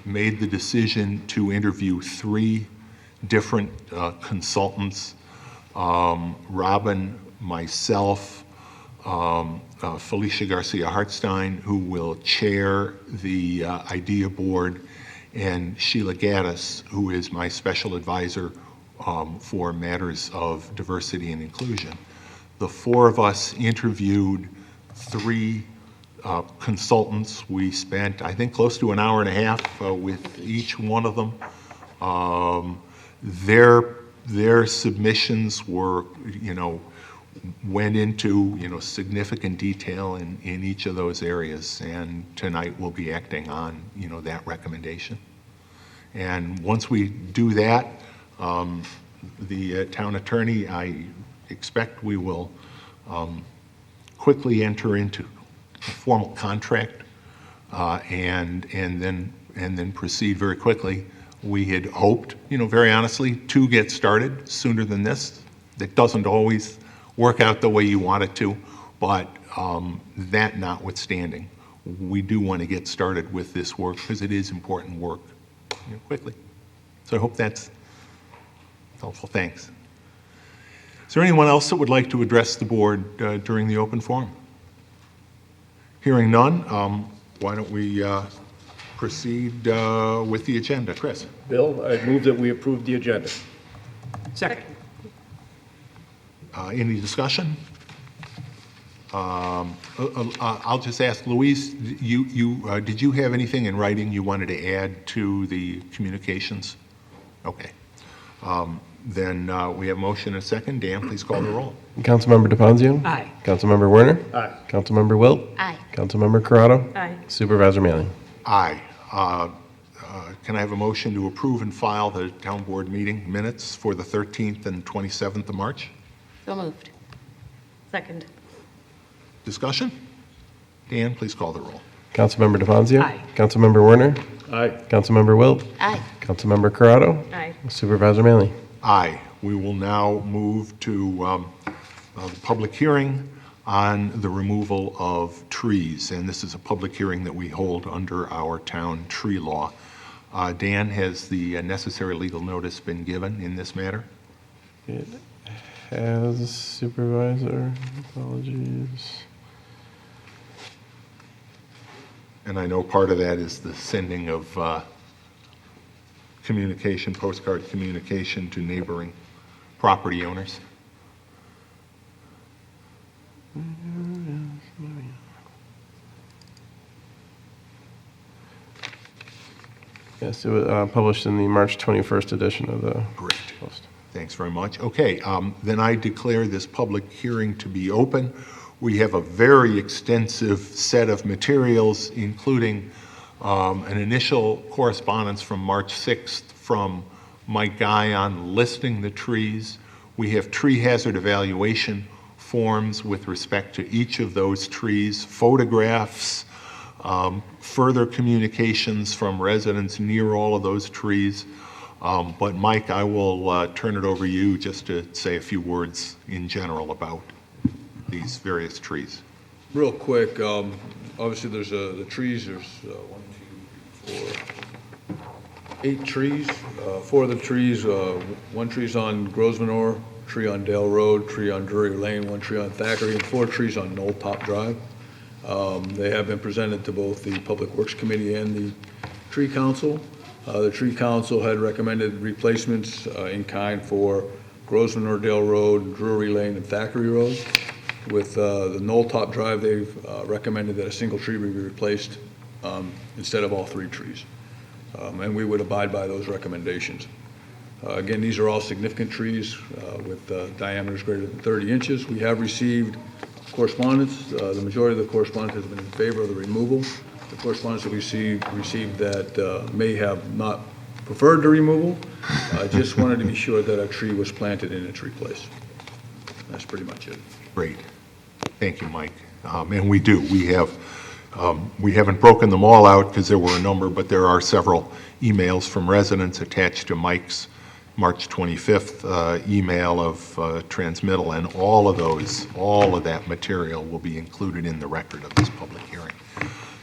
A: made the decision to interview 3 different consultants, Robin, myself, Felicia Garcia-Hartstein, who will chair the IDEA board, and Sheila Gaddis, who is my special advisor for matters of diversity and inclusion. The 4 of us interviewed 3 consultants. We spent, I think, close to an hour and a half with each one of them. Their submissions were, went into, significant detail in each of those areas, and tonight we'll be acting on, that recommendation. And once we do that, the town attorney, I expect we will quickly enter into a formal contract and then proceed very quickly. We had hoped, very honestly, to get started sooner than this. That doesn't always work out the way you want it to, but that notwithstanding, we do want to get started with this work because it is important work quickly. So I hope that's helpful. Thanks. Is there anyone else that would like to address the board during the open forum? Hearing none, why don't we proceed with the agenda? Chris?
B: Bill, I move that we approve the agenda.
G: Second.
A: Any discussion? I'll just ask Louise, did you have anything in writing you wanted to add to the communications? Okay. Then we have motion and a second. Dan, please call the roll.
H: Councilmember DeFazio?
G: Aye.
H: Councilmember Werner?
B: Aye.
H: Councilmember Wilt?
G: Aye.
H: Councilmember Corrado?
G: Aye.
H: Supervisor Manley?
A: Aye. Can I have a motion to approve and file the town board meeting minutes for the 13th and 27th of March?
G: So moved. Second.
A: Discussion? Dan, please call the roll.
H: Councilmember DeFazio?
G: Aye.
H: Councilmember Werner?
B: Aye.
H: Councilmember Wilt?
G: Aye.
H: Councilmember Corrado?
G: Aye.
H: Supervisor Manley?
A: Aye. We will now move to the public hearing on the removal of trees. And this is a public hearing that we hold under our town tree law. Dan, has the necessary legal notice been given in this matter?
H: It has, Supervisor. Apologies.
A: And I know part of that is the sending of communication, postcard communication to neighboring property owners.
H: Yes, it was published in the March 21st edition of the
A: Great.
H: Post.
A: Thanks very much. Okay, then I declare this public hearing to be open. We have a very extensive set of materials, including an initial correspondence from March 6th from Mike Guy on listing the trees. We have tree hazard evaluation forms with respect to each of those trees, photographs, further communications from residents near all of those trees. But Mike, I will turn it over to you just to say a few words in general about these various trees.
E: Real quick, obviously there's the trees, there's 8 trees. 4 of the trees, 1 tree's on Grosvenor, tree on Dale Road, tree on Drury Lane, 1 tree on Thackeray, and 4 trees on Knoll Top Drive. They have been presented to both the Public Works Committee and the Tree Council. The Tree Council had recommended replacements in kind for Grosvenor, Dale Road, Drury Lane, and Thackeray Road. With the Knoll Top Drive, they've recommended that a single tree be replaced instead of all 3 trees. And we would abide by those recommendations. Again, these are all significant trees with diameters greater than 30 inches. We have received correspondence. The majority of the correspondence has been in favor of the removal. The correspondence that we received that may have not preferred the removal, just wanted to be sure that a tree was planted in its place. That's pretty much it.
A: Great. Thank you, Mike. And we do. We haven't broken them all out because there were a number, but there are several emails from residents attached to Mike's March 25th email of transmittal, and all of that material will be included in the record of this public hearing.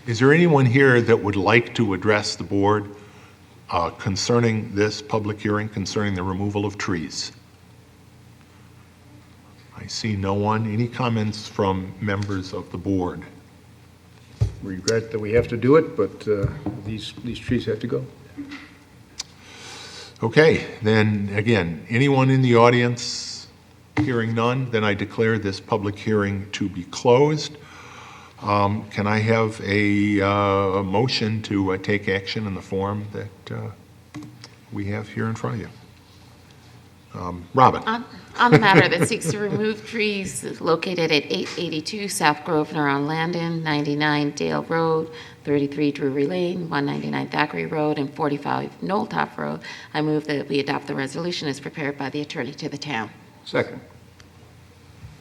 A: Is there anyone here that would like to address the board concerning this public hearing, concerning the removal of trees? I see no one. Any comments from members of the board?
B: Regret that we have to do it, but these trees have to go.
A: Okay, then again, anyone in the audience? Hearing none, then I declare this public hearing to be closed. Can I have a motion to take action in the form that we have here in front of you? Robin?
G: On the matter that seeks to remove trees located at 882 South Grosvenor on Landon, 99 Dale Road, 33 Drury Lane, 199 Thackeray Road, and 45 Knoll Top Road, I move that we adopt the resolution as prepared by the attorney to the town.
B: Second.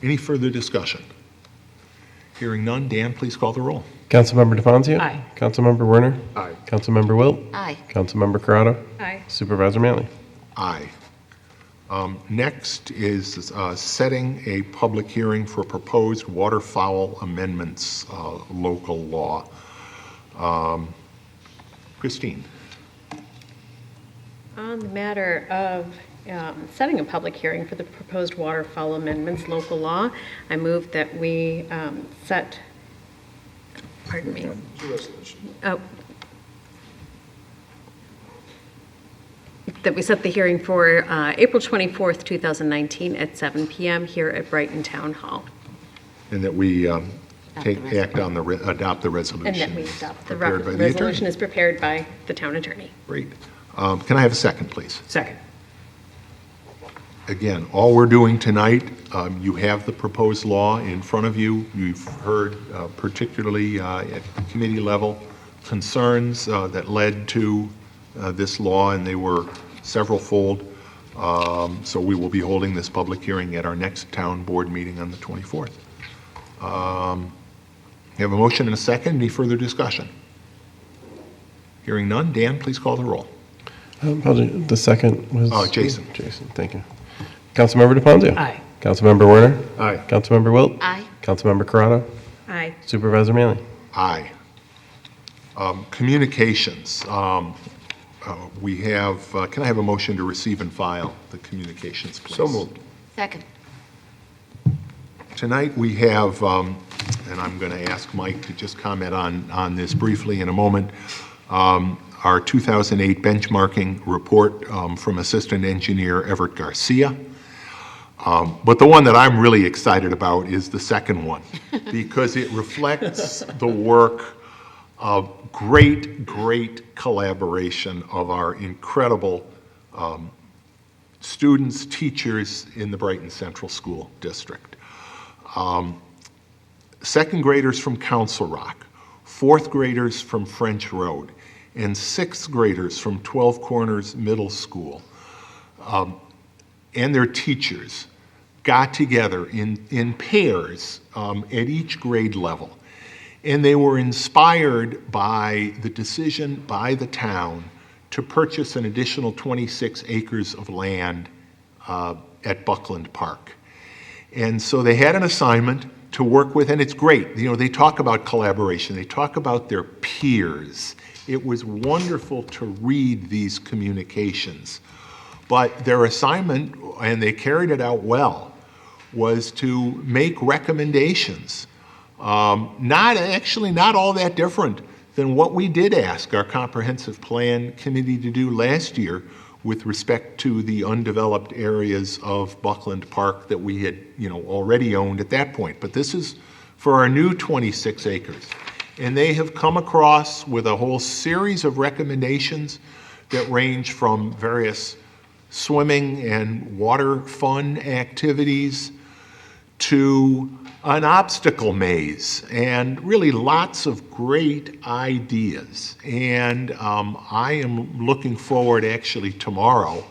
A: Any further discussion? Hearing none, Dan, please call the roll.
H: Councilmember DeFazio?
G: Aye.
H: Councilmember Werner?
B: Aye.
H: Councilmember Wilt?
G: Aye.
H: Councilmember Corrado?
F: Aye.
H: Supervisor Manley?
A: Aye. Next is setting a public hearing for proposed waterfowl amendments, local law. Christine?
I: On the matter of setting a public hearing for the proposed waterfowl amendments local law, I move that we set, pardon me. Oh. That we set the hearing for April 24th, 2019 at 7 p.m. here at Brighton Town Hall.
A: And that we act on adopt the resolution.
I: And that we adopt the
A: prepared by the
I: resolution
A: attorney.
I: is prepared by the town attorney.
A: Great. Can I have a second, please?
B: Second.
A: Again, all we're doing tonight, you have the proposed law in front of you. You've heard, particularly at the committee level, concerns that led to this law, and they were several-fold. So we will be holding this public hearing at our next town board meeting on the 24th. You have a motion and a second. Any further discussion? Hearing none. Dan, please call the roll.
H: Apologies, the second was?
A: Jason.
H: Jason, thank you. Councilmember DeFazio?
I: Aye.
H: Councilmember Werner?
B: Aye.
H: Councilmember Wilt?
G: Aye.
H: Councilmember Corrado?
I: Aye.
H: Supervisor Manley?
A: Aye. Communications. We have, can I have a motion to receive and file the communications, please?
B: So moved.
G: Second.
A: Tonight, we have, and I'm going to ask Mike to just comment on this briefly in a moment, our 2008 benchmarking report from Assistant Engineer Everett Garcia. But the one that I'm really excited about is the second one, because it reflects the work Great collaboration of our incredible students, teachers in the Brighton Central School District. Second graders from Council Rock, fourth graders from French Road, and sixth graders from 12 Corners Middle School and their teachers got together in pairs at each grade level. And they were inspired by the decision by the town to purchase an additional 26 acres of land at Buckland Park. And so they had an assignment to work with, and it's great. You know, they talk about collaboration. They talk about their peers. It was wonderful to read these communications. But their assignment, and they carried it out well, was to make recommendations. Not all that different than what we did ask our comprehensive plan committee to do last year with respect to the undeveloped areas of Buckland Park that we had, already owned at that point. But this is for our new 26 acres. And they have come across with a whole series of recommendations that range from various swimming and water fun activities to an obstacle maze, and really lots of great ideas. And I am looking forward actually tomorrow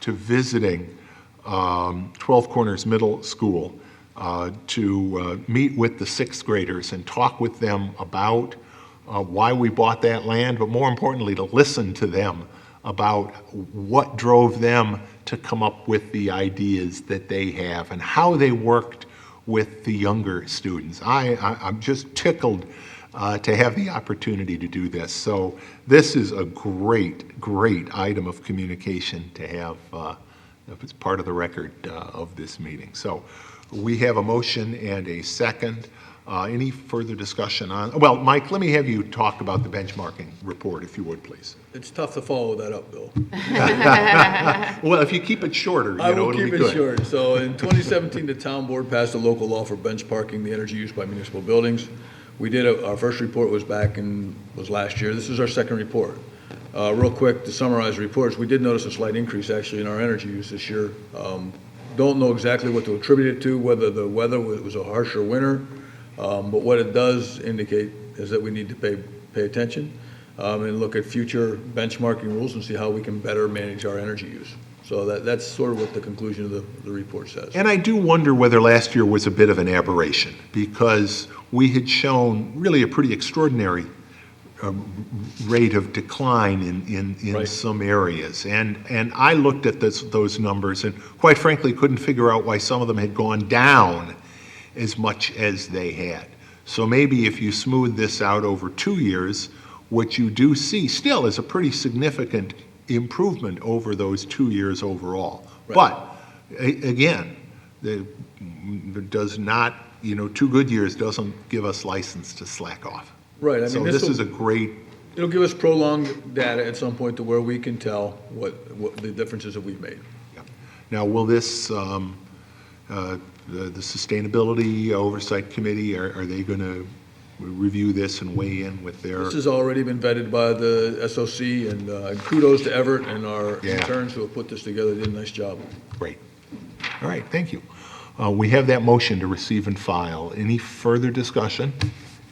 A: to visiting 12 Corners Middle School to meet with the sixth graders and talk with them about why we bought that land, but more importantly, to listen to them about what drove them to come up with the ideas that they have and how they worked with the younger students. I'm just tickled to have the opportunity to do this. So this is a great item of communication to have as part of the record of this meeting. So we have a motion and a second. Any further discussion on, well, Mike, let me have you talk about the benchmarking report, if you would, please.
E: It's tough to follow that up, Bill.
A: Well, if you keep it shorter,
E: I will
A: it'll be
E: keep
A: good.
E: it short. So in 2017, the town board passed a local law for benchmarking the energy used by municipal buildings. We did, our first report was last year. This is our second report. Real quick, to summarize the reports, we did notice a slight increase actually in our energy use this year. Don't know exactly what to attribute it to, whether the weather was a harsher winter, but what it does indicate is that we need to pay attention and look at future benchmarking rules and see how we can better manage our energy use. So that's sort of what the conclusion of the report says.
A: And I do wonder whether last year was a bit of an aberration, because we had shown really a pretty extraordinary rate of decline in
E: Right.
A: some areas. And I looked at those numbers and quite frankly couldn't figure out why some of them had gone down as much as they had. So maybe if you smooth this out over 2 years, what you do see still is a pretty significant improvement over those 2 years overall.
E: Right.
A: But again, it does not, 2 good years doesn't give us license to slack off.
E: Right, I mean,
A: So this is a great,
E: it'll give us prolonged data at some point to where we can tell what the differences that we've made.
A: now will this, the Sustainability Oversight Committee, are they going to review this and weigh in with their?
E: This has already been vetted by the SOC, and kudos to Everett and our
A: Yeah.
E: interns who have put this together, did a nice job.
A: Great. All right, thank you. We have that motion to receive and file. Any further discussion?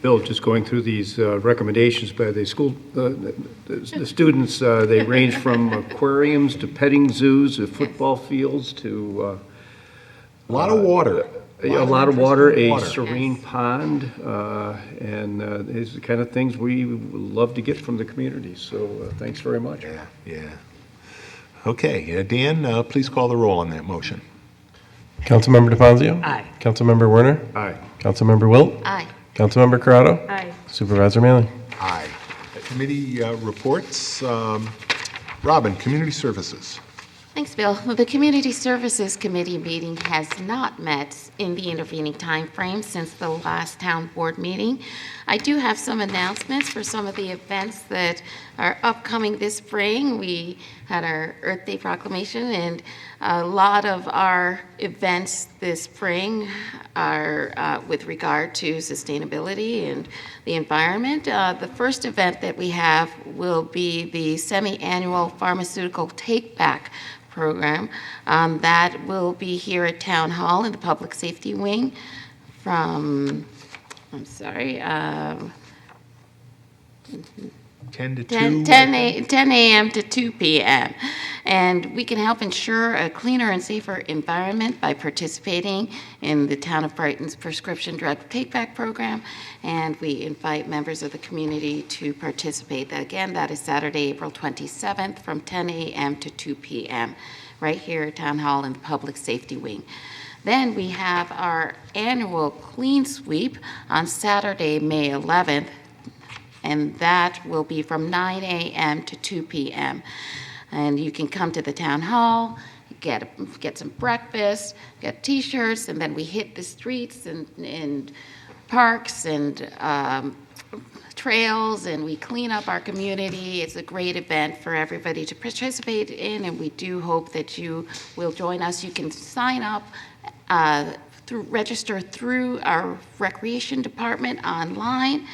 B: Bill, just going through these recommendations by the school, the students, they range from aquariums to petting zoos to football fields to
A: A lot of water.
B: a lot of water, a
A: Water.
B: serene pond, and these are the kind of things we love to get from the community. So thanks very much.
A: Yeah. Okay, Dan, please call the roll on that motion.
H: Councilmember DeFazio?
I: Aye.
H: Councilmember Werner?
B: Aye.
H: Councilmember Wilt?
G: Aye.
H: Councilmember Corrado?
I: Aye.
H: Supervisor Manley?
A: Aye. Committee reports. Robin, Community Services.
G: Thanks, Bill. Well, the Community Services Committee meeting has not met in the intervening time frame since the last town board meeting. I do have some announcements for some of the events that are upcoming this spring. We had our Earth Day proclamation, and a lot of our events this spring are with regard to sustainability and the environment. The first event that we have will be the semi-annual pharmaceutical take-back program. That will be here at Town Hall in the Public Safety Wing from,
A: 10 to 2?
G: 10 a.m. to 2 p.m. And we can help ensure a cleaner and safer environment by participating in the Town of Brighton's prescription drug take-back program. And we invite members of the community to participate. Again, that is Saturday, April 27th from 10 a.m. to 2 p.m. right here at Town Hall in the Public Safety Wing. Then we have our annual clean sweep on Saturday, May 11th, and that will be from 9 a.m. to 2 p.m. And you can come to the town hall, get some breakfast, get T-shirts, and then we hit the streets and parks and trails, and we clean up our community. It's a great event for everybody to participate in, and we do hope that you will join us. You can sign up register through our recreation department online.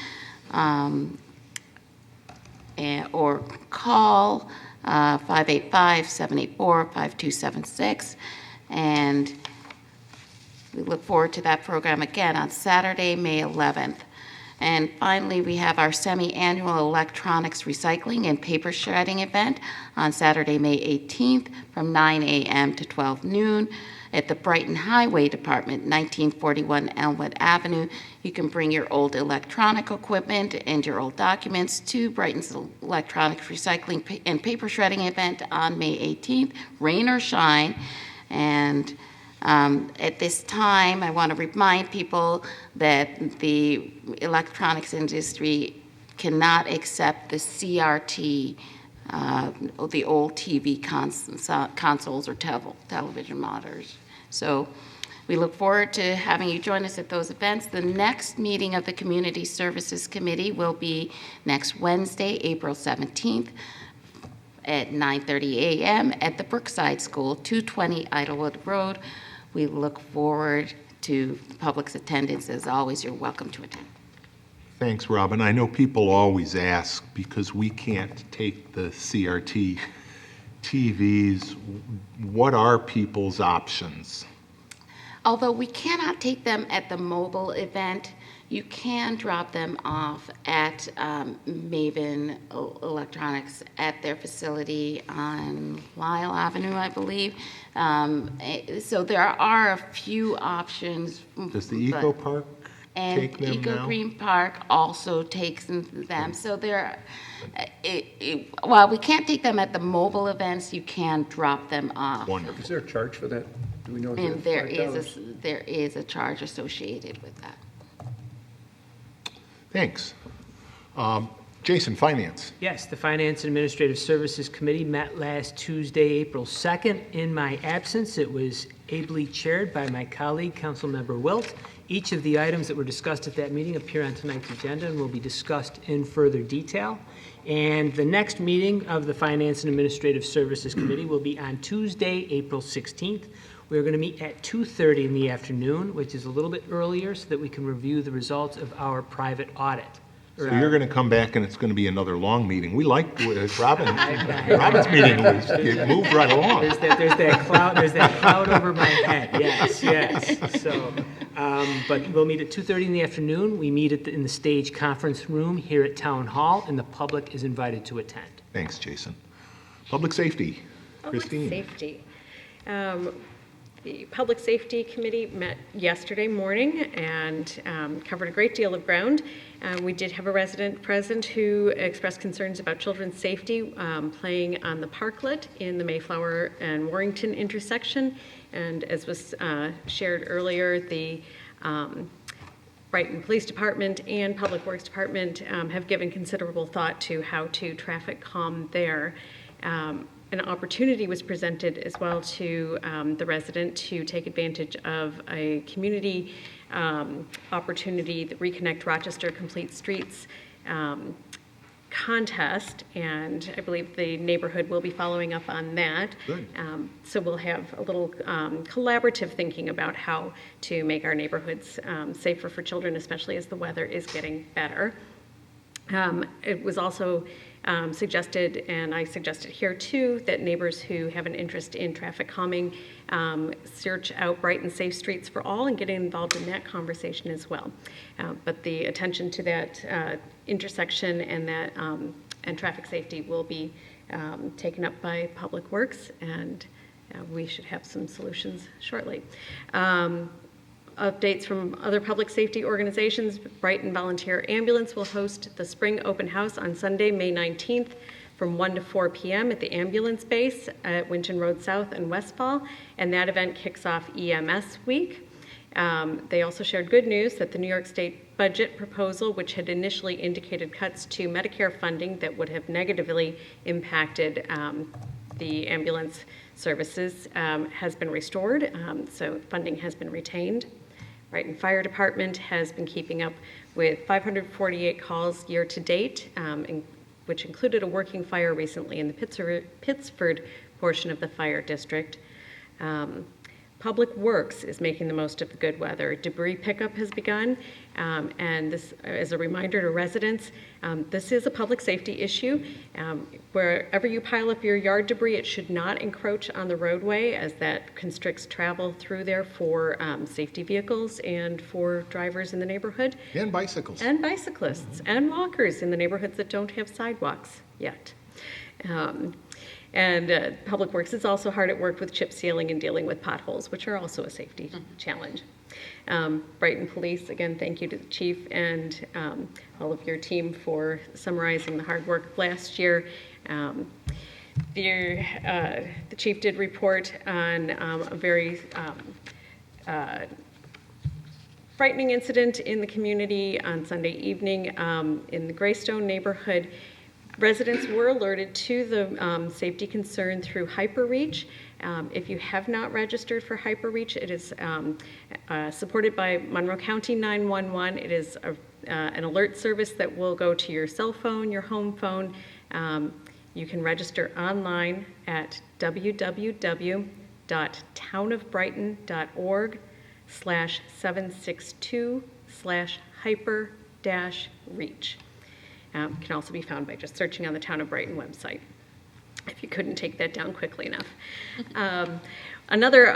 G: Or call 585-784-5276. And we look forward to that program again on Saturday, May 11th. And finally, we have our semi-annual electronics recycling and paper shredding event on Saturday, May 18th from 9 a.m. to 12 noon. At the Brighton Highway Department, 1941 Elmwood Avenue. You can bring your old electronic equipment and your old documents to Brighton's Electronics Recycling and Paper Shredding event on May 18th, rain or shine. And at this time, I want to remind people that the electronics industry cannot accept the CRT, the old TV consoles or television monitors. So we look forward to having you join us at those events. The next meeting of the Community Services Committee will be next Wednesday, April 17th at 9:30 a.m. at the Brookside School, 220 Idlewood Road. We look forward to the public's attendance. As always, you're welcome to attend.
A: Thanks, Robin. I know people always ask, because we can't take the CRT TVs, what are people's options?
G: Although we cannot take them at the mobile event, you can drop them off at Maven Electronics at their facility on Lyle Avenue, I believe. So there are a few options.
A: Does the Eco Park
G: and
A: take them
G: Eco
A: now?
G: Green Park also takes them. So there, while we can't take them at the mobile events, you can drop them off.
A: Wonderful.
B: Is there a charge for that? Do we know?
G: And there
B: $5?
G: is a charge associated with that.
A: Thanks. Jason, Finance.
J: Yes, the Finance and Administrative Services Committee met last Tuesday, April 2nd. In my absence, it was ably chaired by my colleague, Councilmember Wilt. Each of the items that were discussed at that meeting appear on tonight's agenda and will be discussed in further detail. And the next meeting of the Finance and Administrative Services Committee will be on Tuesday, April 16th. We're going to meet at 2:30 in the afternoon, which is a little bit earlier, so that we can review the results of our private audit.
A: So you're going to come back and it's going to be another long meeting. We like Robin's meeting was, it moved right along.
J: There's that cloud over my head, yes. So, but we'll meet at 2:30 in the afternoon. We meet in the Stage Conference Room here at Town Hall, and the public is invited to attend.
A: Thanks, Jason. Public Safety, Christine.
I: Public Safety. The Public Safety Committee met yesterday morning and covered a great deal of ground. We did have a resident present who expressed concerns about children's safety playing on the parklet in the Mayflower and Warrington intersection. And as was shared earlier, the Brighton Police Department and Public Works Department have given considerable thought to how to traffic calm there. an opportunity was presented as well to the resident to take advantage of a community opportunity, the Reconnect Rochester Complete Streets contest, and I believe the neighborhood will be following up on that.
A: Good.
I: So we'll have a little collaborative thinking about how to make our neighborhoods safer for children, especially as the weather is getting better. It was also suggested, and I suggested here too, that neighbors who have an interest in traffic calming search out Brighton Safe Streets for All and getting involved in that conversation as well. But the attention to that intersection and that and traffic safety will be taken up by Public Works, and we should have some solutions shortly. Updates from other public safety organizations. Brighton Volunteer Ambulance will host the Spring Open House on Sunday, May 19th from 1 to 4 p.m. at the ambulance base at Winton Road South and Westfall, and that event kicks off EMS Week. They also shared good news that the New York State budget proposal, which had initially indicated cuts to Medicare funding that would have negatively impacted the ambulance services, has been restored, so funding has been retained. Brighton Fire Department has been keeping up with 548 calls year to date, which included a working fire recently in the Pittsford portion of the fire district. Public Works is making the most of the good weather. Debris pickup has begun, and this, as a reminder to residents, this is a public safety issue. Wherever you pile up your yard debris, it should not encroach on the roadway, as that constricts travel through there for safety vehicles and for drivers in the neighborhood.
A: And bicycles.
I: And bicyclists and walkers in the neighborhoods that don't have sidewalks yet. And Public Works is also hard at work with chip sealing and dealing with potholes, which are also a safety challenge. Brighton Police, again, thank you to the chief and all of your team for summarizing the hard work last year. The chief did report on a very frightening incident in the community on Sunday evening in the Greystone neighborhood. Residents were alerted to the safety concern through HyperReach. If you have not registered for HyperReach, it is supported by Monroe County 911. It is an alert service that will go to your cell phone, your home phone. You can register online at www.townofbrighton.org/762/hyper-reach. Can also be found by just searching on the Town of Brighton website, if you couldn't take that down quickly enough. Another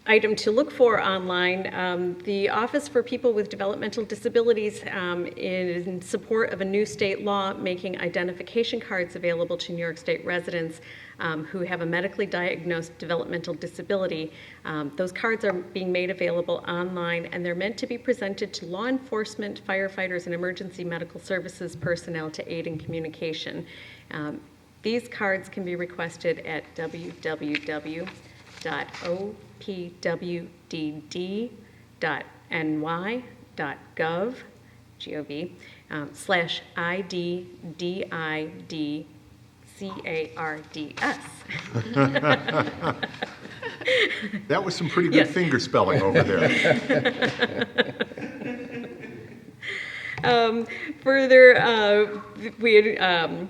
I: item to look for online, the Office for People with Developmental Disabilities in support of a new state law making identification cards available to New York State residents who have a medically diagnosed developmental disability. Those cards are being made available online, and they're meant to be presented to law enforcement, firefighters, and emergency medical services personnel to aid in communication. These cards can be requested at www.opwd.ny.gov/IDDIDCARDS.
A: That was some pretty good finger spelling over there.
I: Further, we had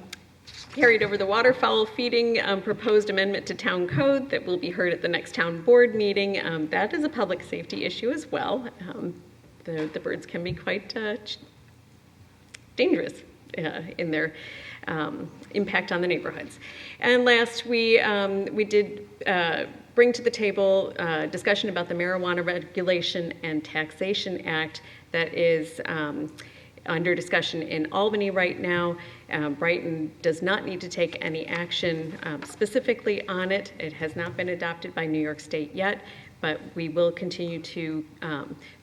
I: carried over the waterfowl feeding proposed amendment to town code that will be heard at the next town board meeting. That is a public safety issue as well. The birds can be quite dangerous in their impact on the neighborhoods. And last, we did bring to the table discussion about the Marijuana Regulation and Taxation Act that is under discussion in Albany right now. Brighton does not need to take any action specifically on it. It has not been adopted by New York State yet, but we will continue to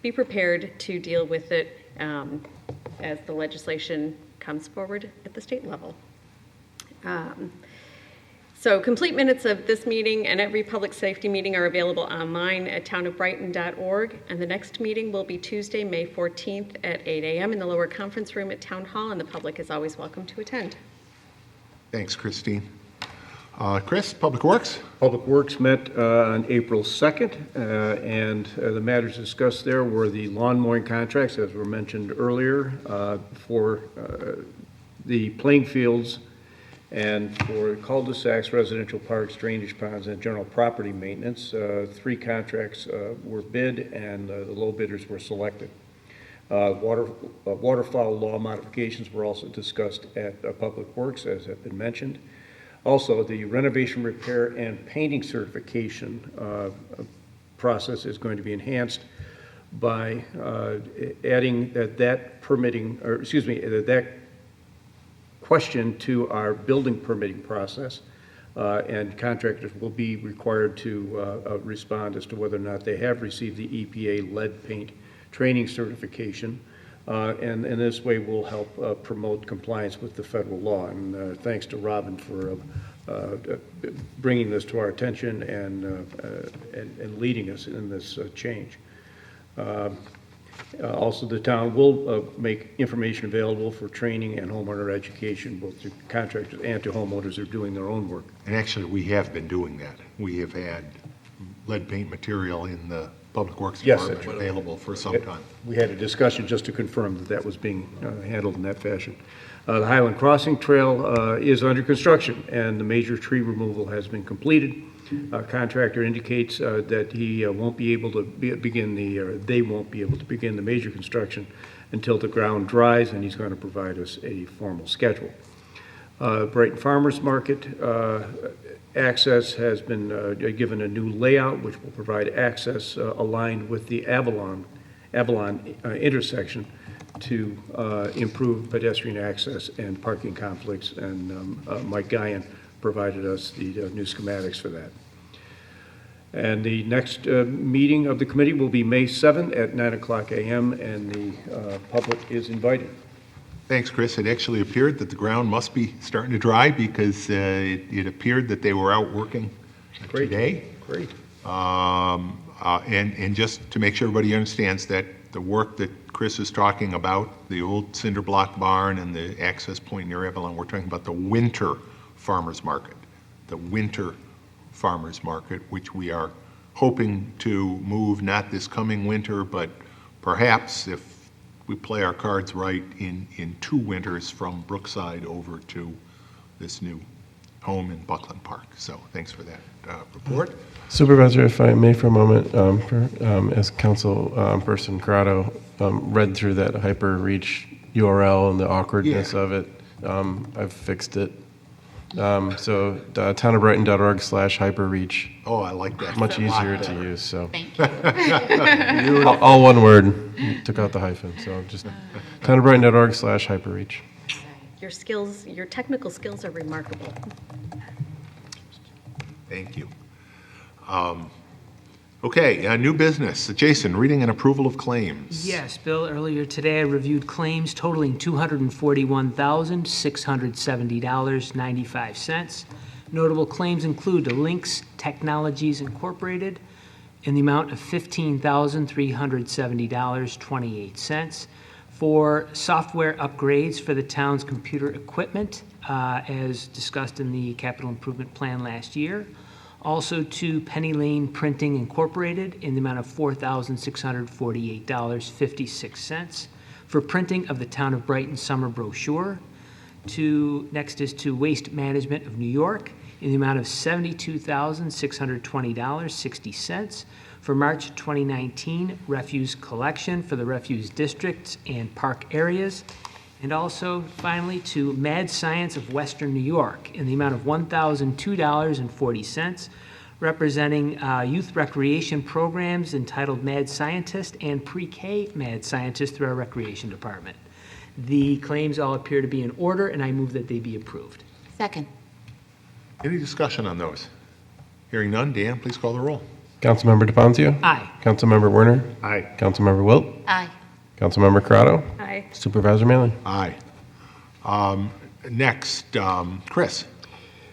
I: be prepared to deal with it as the legislation comes forward at the state level. So complete minutes of this meeting and every public safety meeting are available online at townofbrighton.org, and the next meeting will be Tuesday, May 14th at 8 a.m. in the lower conference room at Town Hall, and the public is always welcome to attend.
A: Thanks, Christine. Chris, Public Works?
B: Public Works met on April 2nd, and the matters discussed there were the lawn mowing contracts, as were mentioned earlier, for the playing fields and for cul-de-sacs, residential parks, drainage ponds, and general property maintenance. 3 contracts were bid, and the low bidders were selected. Waterfowl law modifications were also discussed at Public Works, as have been mentioned. Also, the renovation, repair, and painting certification process is going to be enhanced by adding that question to our building permitting process, and contractors will be required to respond as to whether or not they have received the EPA lead paint training certification, and in this way will help promote compliance with the federal law. And thanks to Robin for bringing this to our attention and leading us in this change. Also, the town will make information available for training and homeowner education, both to contractors and to homeowners who are doing their own work.
A: And actually, we have been doing that. We have had lead paint material in the Public Works
B: Yes,
A: Department available for some time.
B: We had a discussion just to confirm that that was being handled in that fashion. The Highland Crossing Trail is under construction, and the major tree removal has been completed. Contractor indicates that he won't be able to they won't be able to begin the major construction until the ground dries, and he's going to provide us a formal schedule. Brighton Farmers Market access has been given a new layout, which will provide access aligned with the Avalon intersection to improve pedestrian access and parking conflicts, and Mike Guyan provided us the new schematics for that. And the next meeting of the committee will be May 7th at 9:00 a.m., and the public is invited.
A: Thanks, Chris. It actually appeared that the ground must be starting to dry because it appeared that they were out working today.
B: Great.
A: And just to make sure everybody understands that the work that Chris is talking about, the old cinder block barn and the access point near Avalon, we're talking about the winter farmers market. The winter farmers market, which we are hoping to move not this coming winter, but perhaps if we play our cards right in 2 winters from Brookside over to this new home in Buckland Park. So thanks for that report.
H: Supervisor, if I may for a moment, as council person Corrado read through that HyperReach URL and the awkwardness of it, I've fixed it. So townofbrighton.org/hyperreach.
A: Oh, I like that.
H: Much easier to use, so.
G: Thank you.
H: All one word, took out the hyphen, so just townofbrighton.org/hyperreach.
I: Your skills, your technical skills are remarkable.
A: Thank you. Okay, new business. Jason, reading and approval of claims.
J: Yes, Bill, earlier today I reviewed claims totaling $241,670.95. Notable claims include the Lynx Technologies Incorporated in the amount of $15,370.28 for software upgrades for the town's computer equipment, as discussed in the capital improvement plan last year. Also to Penny Lane Printing Incorporated in the amount of $4,648.56 for printing of the Town of Brighton summer brochure. Next is to Waste Management of New York in the amount of $72,620.60 for March 2019 refuse collection for the refuse districts and park areas. And also, finally, to Mad Science of Western New York in the amount of $1,002.40, representing youth recreation programs entitled Mad Scientist and Pre-K Mad Scientist through our Recreation Department. The claims all appear to be in order, and I move that they be approved.
G: Second.
A: Any discussion on those? Hearing none, Dan, please call the roll.
H: Councilmember DePoncio?
J: Aye.
H: Councilmember Werner?
B: Aye.
H: Councilmember Wilt?
G: Aye.
H: Councilmember Corrado?
I: Aye.
H: Supervisor Mealy?
A: Aye. Next, Chris.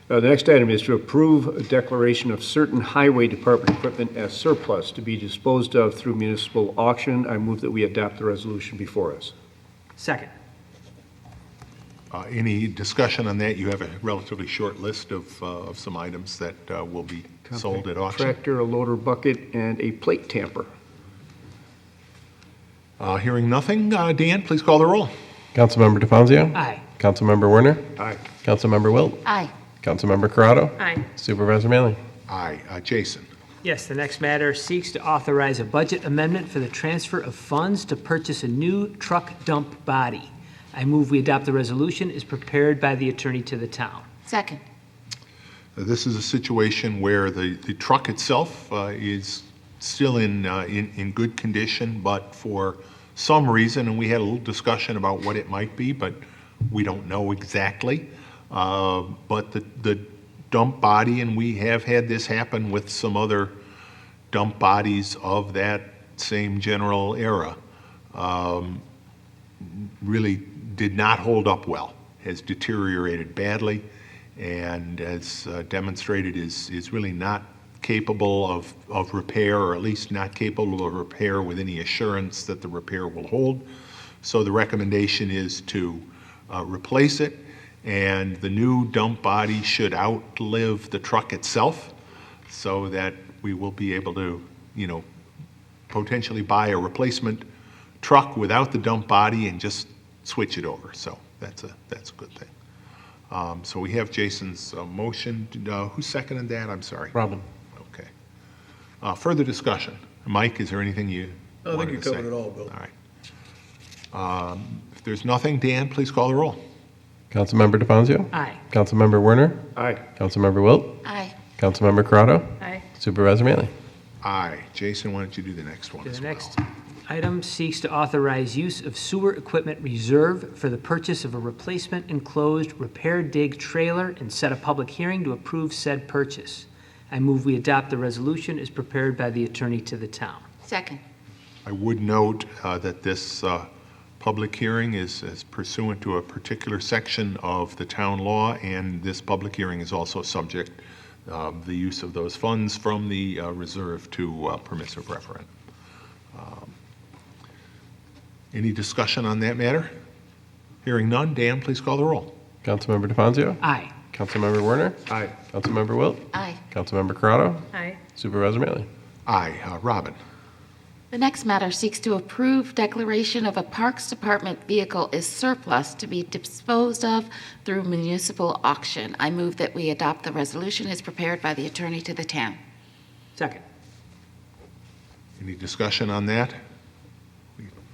B: The next item is to approve a declaration of certain highway department equipment as surplus to be disposed of through municipal auction. I move that we adopt the resolution before us.
J: Second.
A: Any discussion on that? You have a relatively short list of some items that will be sold at auction.
B: Tractor, a loader bucket, and a plate tamper.
A: Hearing nothing, Dan, please call the roll.
H: Councilmember DeFazio?
J: Aye.
H: Councilmember Werner?
B: Aye.
H: Councilmember Wilt?
G: Aye.
H: Councilmember Corrado?
I: Aye.
H: Supervisor Manley?
A: Aye. Jason.
J: Yes, the next matter seeks to authorize a budget amendment for the transfer of funds to purchase a new truck dump body. I move we adopt the resolution as prepared by the attorney to the town.
G: Second.
A: This is a situation where the truck itself is still in good condition, but for some reason, and we had a little discussion about what it might be, but we don't know exactly. But the dump body, and we have had this happen with some other dump bodies of that same general era, really did not hold up well, has deteriorated badly, and as demonstrated is really not capable of repair, or at least not capable of repair with any assurance that the repair will hold. So the recommendation is to replace it, and the new dump body should outlive the truck itself, so that we will be able to, potentially buy a replacement truck without the dump body and just switch it over. So that's a good thing. So we have Jason's motion. Who seconded that? I'm sorry.
H: Robin?
A: Okay. Further discussion. Mike, is there anything you
E: I think
A: wanted
E: you
A: to say?
E: covered it all, Bill.
A: All right. If there's nothing, Dan, please call the roll.
H: Councilmember DeFazio?
J: Aye.
H: Councilmember Werner?
B: Aye.
H: Councilmember Wilt?
G: Aye.
H: Councilmember Corrado?
I: Aye.
H: Supervisor Manley?
A: Aye. Jason, why don't you do the next one as
J: The
A: well?
J: next item seeks to authorize use of sewer equipment reserve for the purchase of a replacement enclosed repair dig trailer and set a public hearing to approve said purchase. I move we adopt the resolution as prepared by the attorney to the town.
G: Second.
A: I would note that this public hearing is pursuant to a particular section of the town law, and this public hearing is also subject the use of those funds from the reserve to permissive referendum. Any discussion on that matter? Hearing none, Dan, please call the roll.
H: Councilmember DeFazio?
J: Aye.
H: Councilmember Werner?
B: Aye.
H: Councilmember Wilt?
G: Aye.
H: Councilmember Corrado?
I: Aye.
H: Supervisor Manley?
A: Aye. Robin.
G: The next matter seeks to approve declaration of a Parks Department vehicle as surplus to be disposed of through municipal auction. I move that we adopt the resolution as prepared by the attorney to the town.
J: Second.
A: Any discussion on that?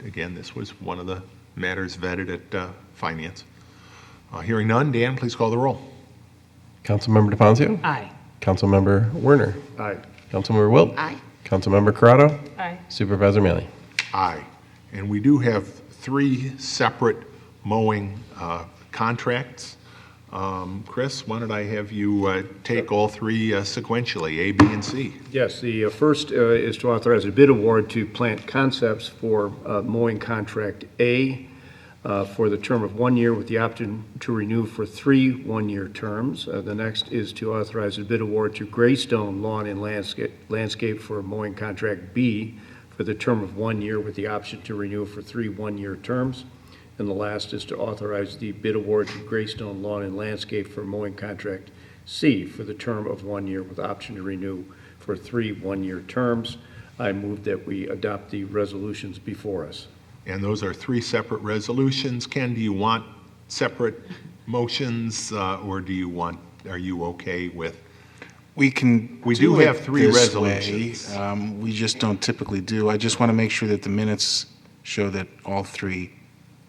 A: Again, this was one of the matters vetted at Finance. Hearing none, Dan, please call the roll.
H: Councilmember DeFazio?
J: Aye.
H: Councilmember Werner?
B: Aye.
H: Councilmember Wilt?
G: Aye.
H: Councilmember Corrado?
I: Aye.
H: Supervisor Manley?
A: Aye. And we do have three separate mowing contracts. Chris, why don't I have you take all three sequentially, A, B, and C?
B: Yes, the first is to authorize a bid award to Plant Concepts for mowing contract A for the term of 1 year with the option to renew for 3 one-year terms. The next is to authorize a bid award to Greystone Lawn and Landscape for mowing contract B for the term of 1 year with the option to renew for 3 one-year terms. And the last is to authorize the bid award to Greystone Lawn and Landscape for mowing contract C for the term of 1 year with option to renew for 3 one-year terms. I move that we adopt the resolutions before us.
A: And those are three separate resolutions. Ken, do you want separate motions, or are you okay with?
K: We can
A: We do
K: it
A: have three
K: this way.
A: resolutions.
K: We just don't typically do. I just want to make sure that the minutes show that all three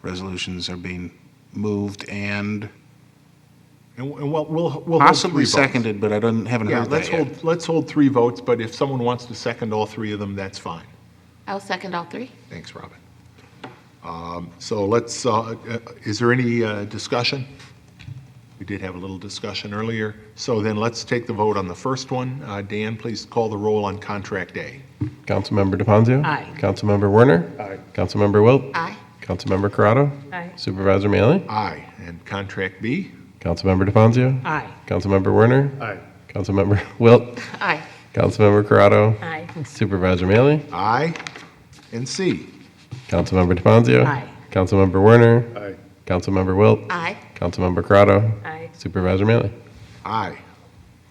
K: resolutions are being moved and
A: And we'll hold three
K: possibly
A: votes.
K: seconded, but haven't
A: Yeah,
K: heard that yet.
A: let's hold 3 votes, but if someone wants to second all 3 of them, that's fine.
G: I'll second all three.
A: Thanks, Robin. So let's, is there any discussion? We did have a little discussion earlier. So then let's take the vote on the first one. Dan, please call the roll on contract A.
H: Councilmember DeFazio?
J: Aye.
H: Councilmember Werner?
B: Aye.
H: Councilmember Wilt?
G: Aye.
H: Councilmember Corrado?
I: Aye.
H: Supervisor Manley?
A: Aye. And contract B?
H: Councilmember DeFazio?
J: Aye.
H: Councilmember Werner?
B: Aye.
H: Councilmember Wilt?
G: Aye.
H: Councilmember Corrado?
I: Aye.
H: Supervisor Manley?
A: Aye. And C?
H: Councilmember DeFazio?
J: Aye.
H: Councilmember Werner?
B: Aye.
H: Councilmember Wilt?
G: Aye.
H: Councilmember Corrado.
I: Aye.
H: Supervisor Manley.
A: Aye.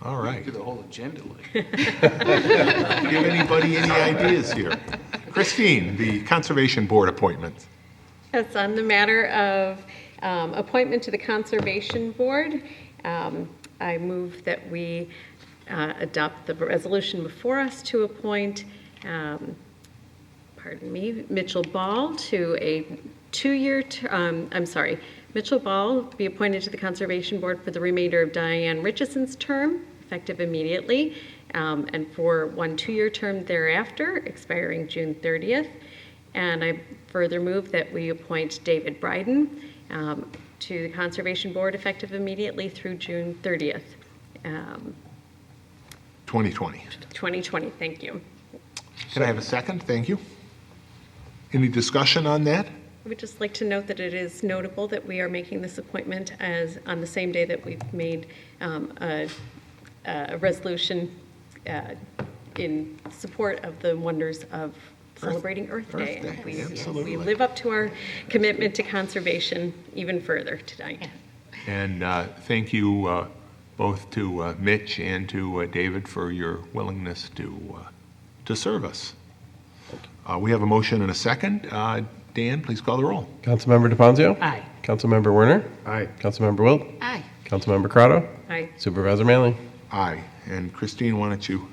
A: All right.
K: Do the whole agenda like.
A: Give anybody any ideas here? Christine, the Conservation Board appointments.
I: Yes, on the matter of appointment to the Conservation Board, I move that we adopt the resolution before us to appoint, Mitchell Ball to a two-year, Mitchell Ball be appointed to the Conservation Board for the remainder of Diane Richeson's term, effective immediately, and for one two-year term thereafter, expiring June 30th. And I further move that we appoint David Bryden to the Conservation Board, effective immediately through June 30th,
A: 2020.
I: 2020. Thank you.
A: Can I have a second? Thank you. Any discussion on that?
I: I would just like to note that it is notable that we are making this appointment as on the same day that we've made a resolution in support of the wonders of celebrating Earth Day.
A: Earth Day,
I: And we
A: absolutely.
I: live up to our commitment to conservation even further tonight.
A: And thank you both to Mitch and to David for your willingness to serve us. We have a motion and a second. Dan, please call the roll.
H: Councilmember DeFazio.
J: Aye.
H: Councilmember Werner.
A: Aye.
H: Councilmember Wilt.
G: Aye.
H: Councilmember Corrado.
I: Aye.
H: Supervisor Manley.
A: Aye. And Christine, why don't you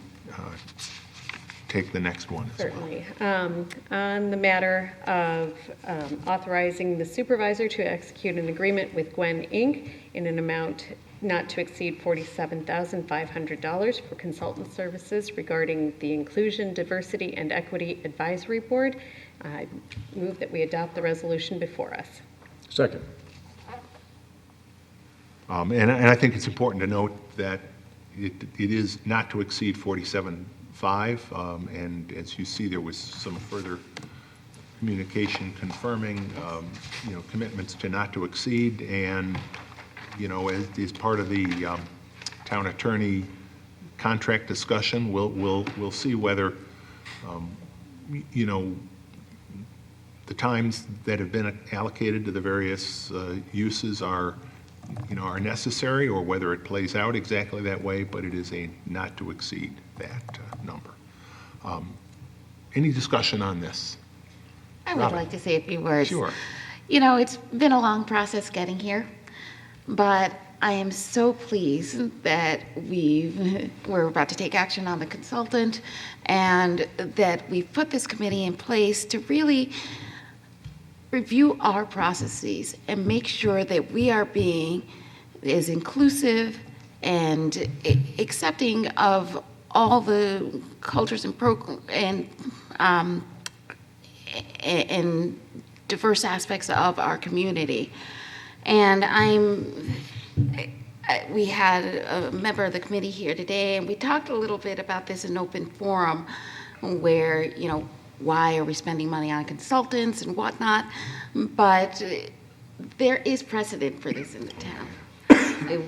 A: take the next one as well?
I: Certainly. On the matter of authorizing the supervisor to execute an agreement with Gwen Inc. in an amount not to exceed $47,500 for consultant services regarding the Inclusion, Diversity, and Equity Advisory Board. I move that we adopt the resolution before us.
E: Second.
A: And I think it's important to note that it is not to exceed 47.5, and as you see, there was some further communication confirming, commitments to not to exceed, and, as part of the town attorney contract discussion, we'll see whether, the times that have been allocated to the various uses are necessary, or whether it plays out exactly that way, but it is a not to exceed that number. Any discussion on this?
G: I would
A: Robin.
G: like to say a few words.
A: Sure.
G: It's been a long process getting here, but I am so pleased that we're about to take action on the consultant, and that we've put this committee in place to really review our processes and make sure that we are being as inclusive and accepting of all the cultures and diverse aspects of our community. And we had a member of the committee here today, and we talked a little bit about this in open forum, where, why are we spending money on consultants and whatnot? But there is precedent for this in the town.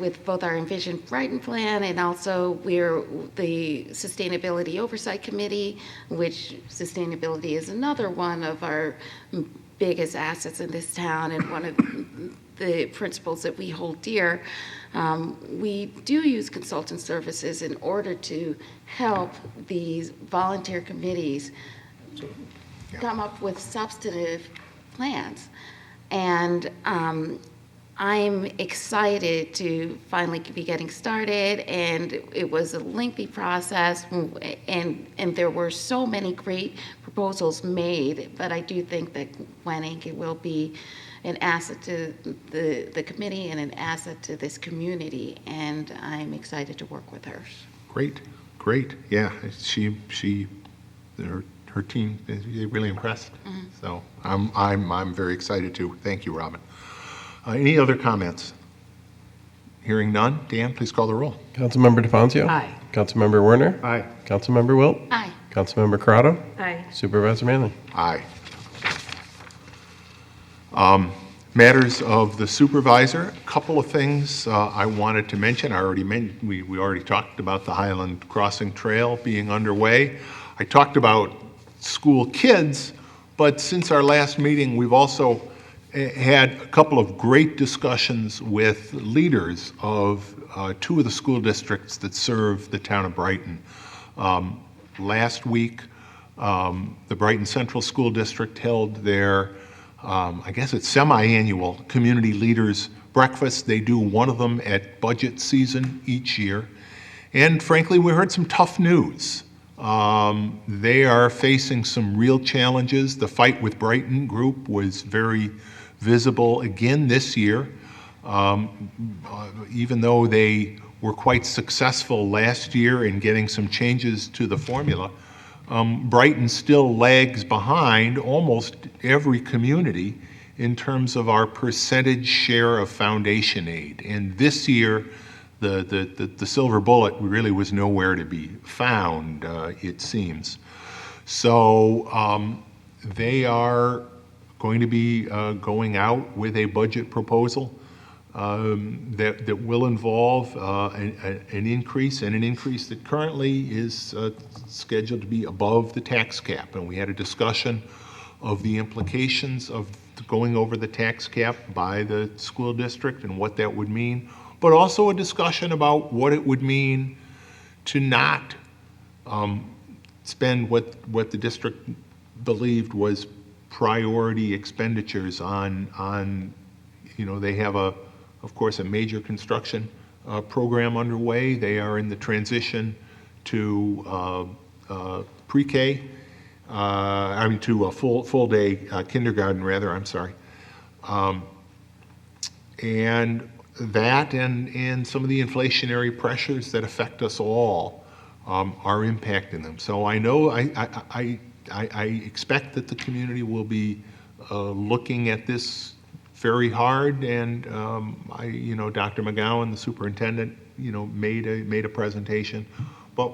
G: With both our Envision Brighton plan, and also we're the Sustainability Oversight Committee, which sustainability is another one of our biggest assets in this town, and one of the principles that we hold dear. We do use consultant services in order to help these volunteer committees come up with substantive plans. And I'm excited to finally be getting started, and it was a lengthy process, and there were so many great proposals made, but I do think that Gwen Inc. will be an asset to the committee and an asset to this community, and I'm excited to work with her.
A: Great. Yeah, her team is really impressed. So I'm very excited too. Thank you, Robin. Any other comments? Hearing none. Dan, please call the roll.
H: Councilmember DeFazio.
J: Aye.
H: Councilmember Werner.
A: Aye.
H: Councilmember Wilt.
G: Aye.
H: Councilmember Corrado.
I: Aye.
H: Supervisor Manley.
A: Aye. Matters of the supervisor. A couple of things I wanted to mention. We already talked about the Highland Crossing Trail being underway. I talked about school kids, but since our last meeting, we've also had a couple of great discussions with leaders of two of the school districts that serve the town of Brighton. Last week, the Brighton Central School District held their, I guess it's semi-annual community leaders breakfast. They do one of them at budget season each year. And frankly, we heard some tough news. They are facing some real challenges. The Fight with Brighton group was very visible again this year. Even though they were quite successful last year in getting some changes to the formula, Brighton still lags behind almost every community in terms of our percentage share of foundation aid. And this year, the silver bullet really was nowhere to be found, it seems. So they are going to be going out with a budget proposal that will involve an increase, and an increase that currently is scheduled to be above the tax cap. And we had a discussion of the implications of going over the tax cap by the school district and what that would mean, but also a discussion about what it would mean to not spend what the district believed was priority expenditures on they have of course, a major construction program underway. They are in the transition to pre-K, to a full day kindergarten, rather, I'm sorry. And that and some of the inflationary pressures that affect us all are impacting them. So I know I expect that the community will be looking at this very hard, and Dr. McGowan, the superintendent, made a presentation. But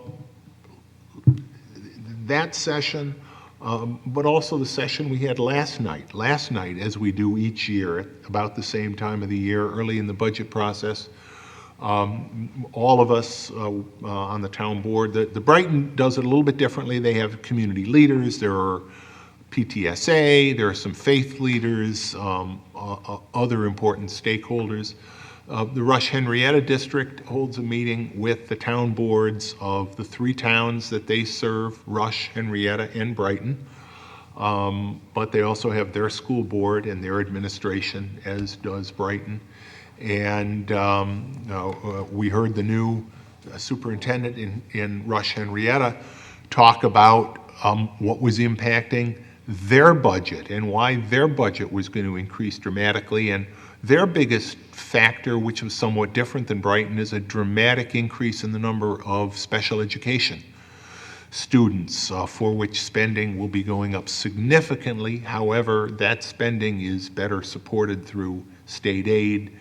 A: that session, but also the session we had last night, as we do each year at about the same time of the year, early in the budget process. All of us on the town board, the Brighton does it a little bit differently. They have community leaders. There are PTSA, there are some faith leaders, other important stakeholders. The Rush Henrietta District holds a meeting with the town boards of the three towns that they serve, Rush, Henrietta, and Brighton. But they also have their school board and their administration, as does Brighton. And we heard the new superintendent in Rush Henrietta talk about what was impacting their budget and why their budget was going to increase dramatically. And their biggest factor, which was somewhat different than Brighton, is a dramatic increase in the number of special education students, for which spending will be going up significantly. However, that spending is better supported through state aid,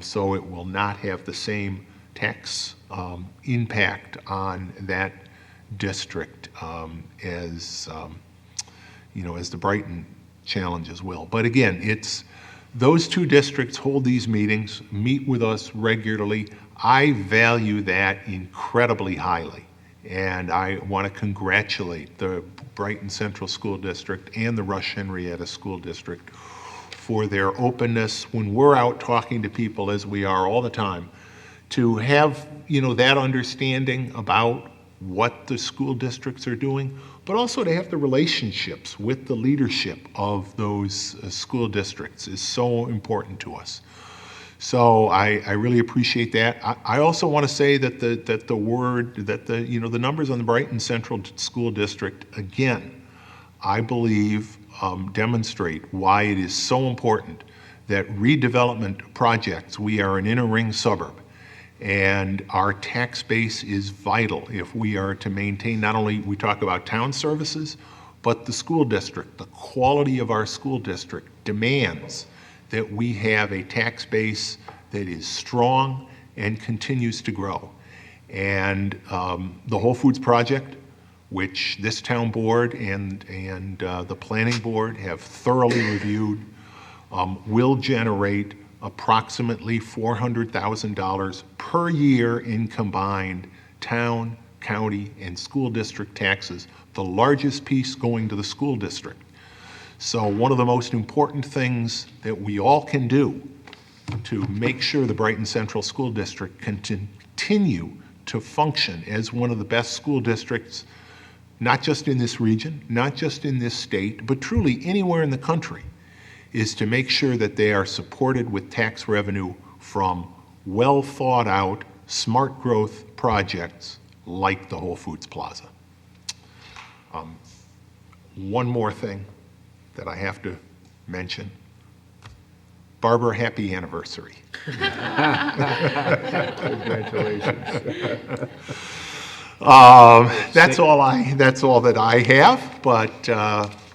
A: so it will not have the same tax impact on that district as the Brighton challenges will. But again, it's those two districts hold these meetings, meet with us regularly. I value that incredibly highly, and I want to congratulate the Brighton Central School District and the Rush Henrietta School District for their openness when we're out talking to people, as we are all the time, to have that understanding about what the school districts are doing, but also to have the relationships with the leadership of those school districts is so important to us. So I really appreciate that. I also want to say that the numbers on the Brighton Central School District, again, I believe demonstrate why it is so important that redevelopment projects, we are an inner ring suburb, and our tax base is vital if we are to maintain, not only we talk about town services, but the school district. The quality of our school district demands that we have a tax base that is strong and continues to grow. And the Whole Foods Project, which this town board and the planning board have thoroughly reviewed, will generate approximately $400,000 per year in combined town, county, and school district taxes, the largest piece going to the school district. So one of the most important things that we all can do to make sure the Brighton Central School District can continue to function as one of the best school districts, not just in this region, not just in this state, but truly anywhere in the country, is to make sure that they are supported with tax revenue from well-thought-out, smart growth projects like the Whole Foods Plaza. One more thing that I have to mention. Barbara, happy anniversary.
B: Congratulations.
A: That's all that I have, but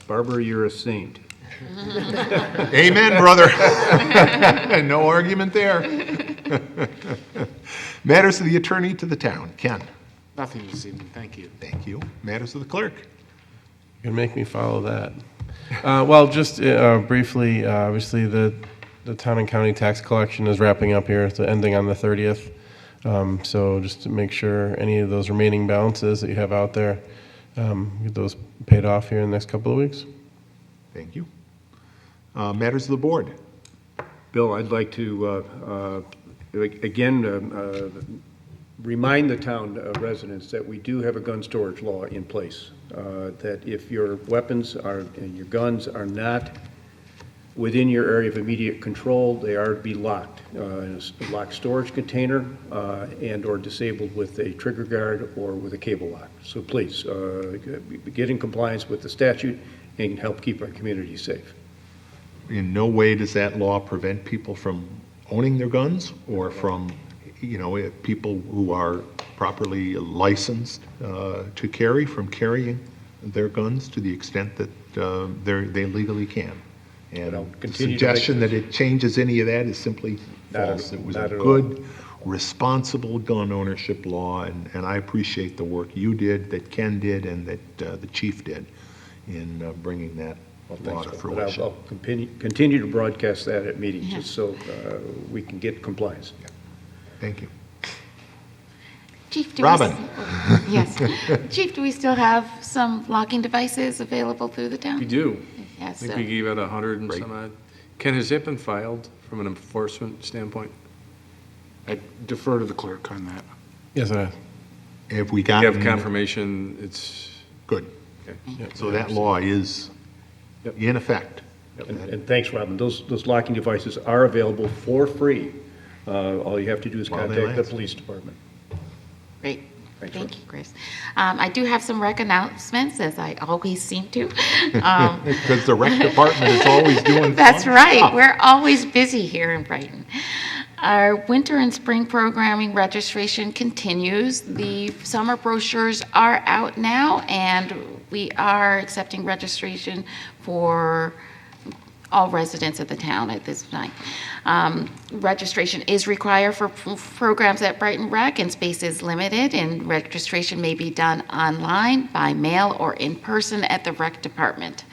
B: Barbara, you're a saint.
A: amen, brother. No argument there. Matters of the attorney to the town. Ken.
K: Nothing this evening, thank you.
A: Thank you. Matters of the clerk.
H: You can make me follow that. Well, just briefly, obviously, the town and county tax collection is wrapping up here, so ending on the 30th. So just to make sure any of those remaining balances that you have out there, get those paid off here in the next couple of weeks.
A: Thank you. Matters of the board.
B: Bill, I'd like to, again, remind the town residents that we do have a gun storage law in place, that if your weapons and your guns are not within your area of immediate control, they are to be locked in a locked storage container and/or disabled with a trigger guard or with a cable lock. So please, get in compliance with the statute and help keep our community safe.
A: In no way does that law prevent people from owning their guns or from, people who are properly licensed to carry from carrying their guns to the extent that they legally can. And
B: I'll
A: the
B: continue to
A: suggestion that it changes any of that is simply false. It was a good, responsible gun ownership law, and I appreciate the work you did, that Ken did, and that the chief did in bringing that law to
B: But
A: fruition.
B: I'll continue to broadcast that at meetings, just so we can get compliance.
A: Thank you.
G: Chief, do
A: Robin.
G: Yes. Chief, do we still have some locking devices available through the town?
C: We do. I
G: Yes.
C: think we gave out 100 and
A: Great.
C: some odd. Ken, has it been filed from an enforcement standpoint?
K: I defer to the clerk on that.
H: Yes, I
A: Have we
C: You
A: gotten?
C: have confirmation, it's,
A: Good.
C: okay.
A: So that law is
B: Yep.
A: in effect.
B: And thanks, Robin. Those locking devices are available for free. All you have to do is
A: While they
B: contact the
A: last.
B: police department.
G: Great.
B: Thanks,
G: Thank you, Chris. I do have some rec announcements, as I always seem to.
A: Because the rec department is always doing
G: That's
A: fun
G: right.
A: stuff.
G: We're always busy here in Brighton. Our winter and spring programming registration continues. The summer brochures are out now, and we are accepting registration for all residents of the town at this time. Registration is required for programs at Brighton Rec, and space is limited, and registration may be done online, by mail, or in person at the rec department.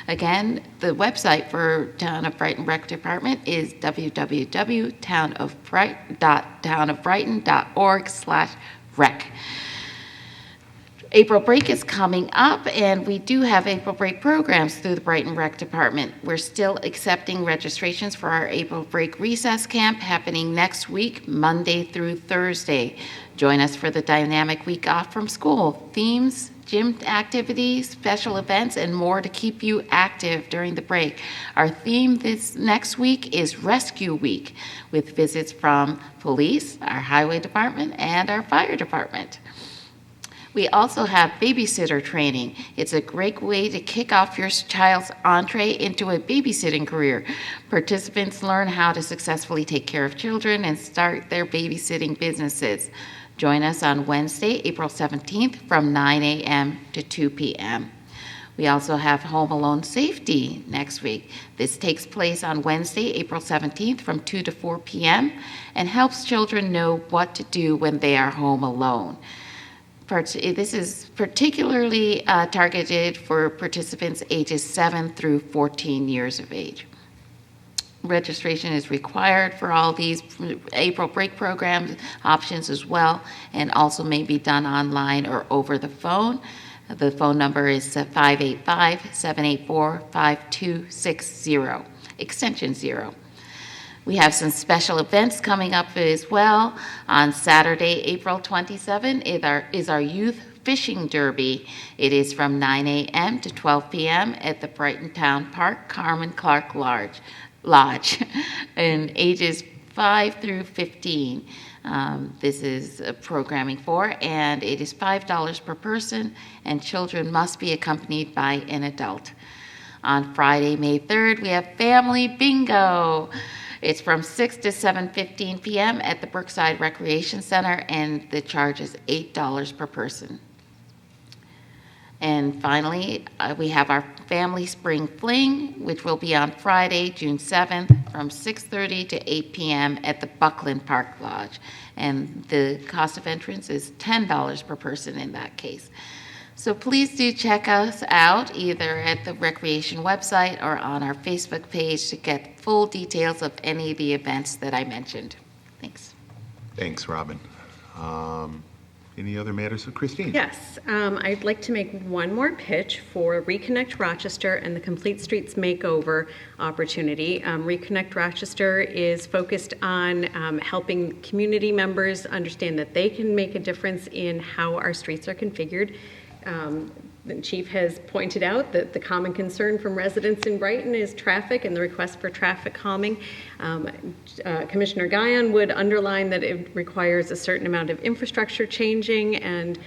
G: Again, the website for Town of Brighton Rec Department is www.townofbrighton.org/rec. April break is coming up, and we do have April break programs through the Brighton Rec Department. We're still accepting registrations for our April break recess camp happening next week, Monday through Thursday. Join us for the dynamic week off from school. Themes, gym activities, special events, and more to keep you active during the break. Our theme this next week is Rescue Week, with visits from police, our highway department, and our fire department. We also have babysitter training. It's a great way to kick off your child's entree into a babysitting career. Participants learn how to successfully take care of children and start their babysitting businesses. Join us on Wednesday, April 17th from 9 a.m. to 2 p.m. We also have Home Alone Safety next week. This takes place on Wednesday, April 17th from 2 to 4 p.m. and helps children know what to do when they are home alone. This is particularly targeted for participants ages 7 through 14 years of age. Registration is required for all these April break program options as well, and also may be done online or over the phone. The phone number is 585-784-5260, extension 0. We have some special events coming up as well. On Saturday, April 27, is our Youth Fishing Derby. It is from 9 a.m. to 12 p.m. at the Brighton Town Park Carmen Clark Lodge, and ages 5 through 15. This is programming for, and it is $5 per person, and children must be accompanied by an adult. On Friday, May 3rd, we have Family Bingo. It's from 6 to 7:15 p.m. at the Brookside Recreation Center, and the charge is $8 per person. And finally, we have our Family Spring Fling, which will be on Friday, June 7th, from 6:30 to 8 p.m. at the Buckland Park Lodge. And the cost of entrance is $10 per person in that case. So please do check us out either at the Recreation website or on our Facebook page to get full details of any of the events that I mentioned. Thanks.
A: Thanks, Robin. Any other matters of Christine?
I: Yes, I'd like to make one more pitch for Reconnect Rochester and the Complete Streets Makeover opportunity. Reconnect Rochester is focused on helping community members understand that they can make a difference in how our streets are configured. The chief has pointed out that the common concern from residents in Brighton is traffic and the request for traffic calming. Commissioner Guyon would underline that it requires a certain amount of infrastructure changing and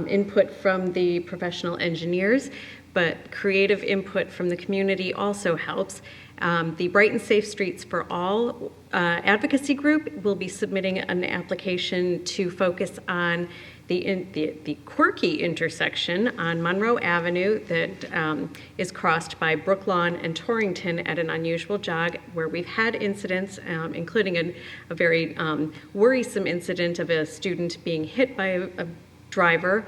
I: input from the professional engineers, but creative input from the community also helps. The Brighton Safe Streets for All advocacy group will be submitting an application to focus on the quirky intersection on Monroe Avenue that is crossed by Brooklawn and Torrington at an unusual jog, where we've had incidents, including a very worrisome incident of a student being hit by a driver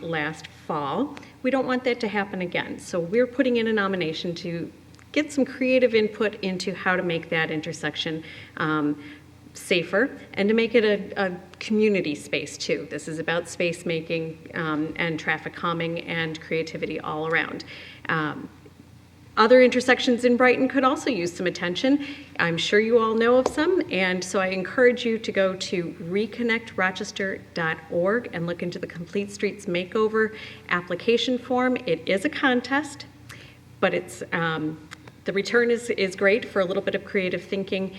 I: last fall. We don't want that to happen again. So we're putting in a nomination to get some creative input into how to make that intersection safer and to make it a community space too. This is about space making and traffic calming and creativity all around. Other intersections in Brighton could also use some attention. I'm sure you all know of some, and so I encourage you to go to reconnectrochester.org and look into the Complete Streets Makeover application form. It is a contest, but it's the return is great for a little bit of creative thinking.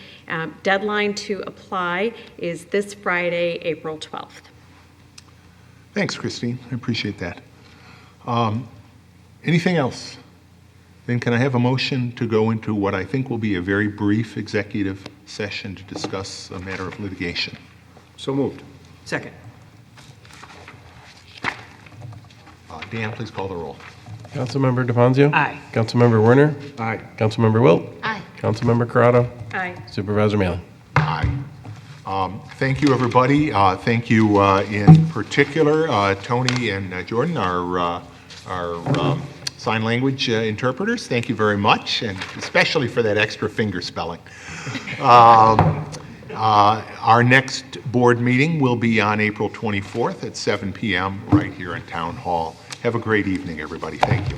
I: Deadline to apply is this Friday, April 12th.
A: Thanks, Christine. I appreciate that. Anything else? Then can I have a motion to go into what I think will be a very brief executive session to discuss a matter of litigation?
B: So moved.
J: Second.
A: Dan, please call the roll.
H: Councilmember DeFazio?
J: Aye.
H: Councilmember Werner?
B: Aye.
H: Councilmember Wilt?
G: Aye.
H: Councilmember Corrado?
I: Aye.
H: Supervisor Maley?
A: Aye. Thank you, everybody. Thank you in particular, Tony and Jordan, our sign language interpreters. Thank you very much, and especially for that extra finger spelling. Our next board meeting will be on April 24th at 7 p.m. right here in Town Hall. Have a great evening, everybody. Thank you.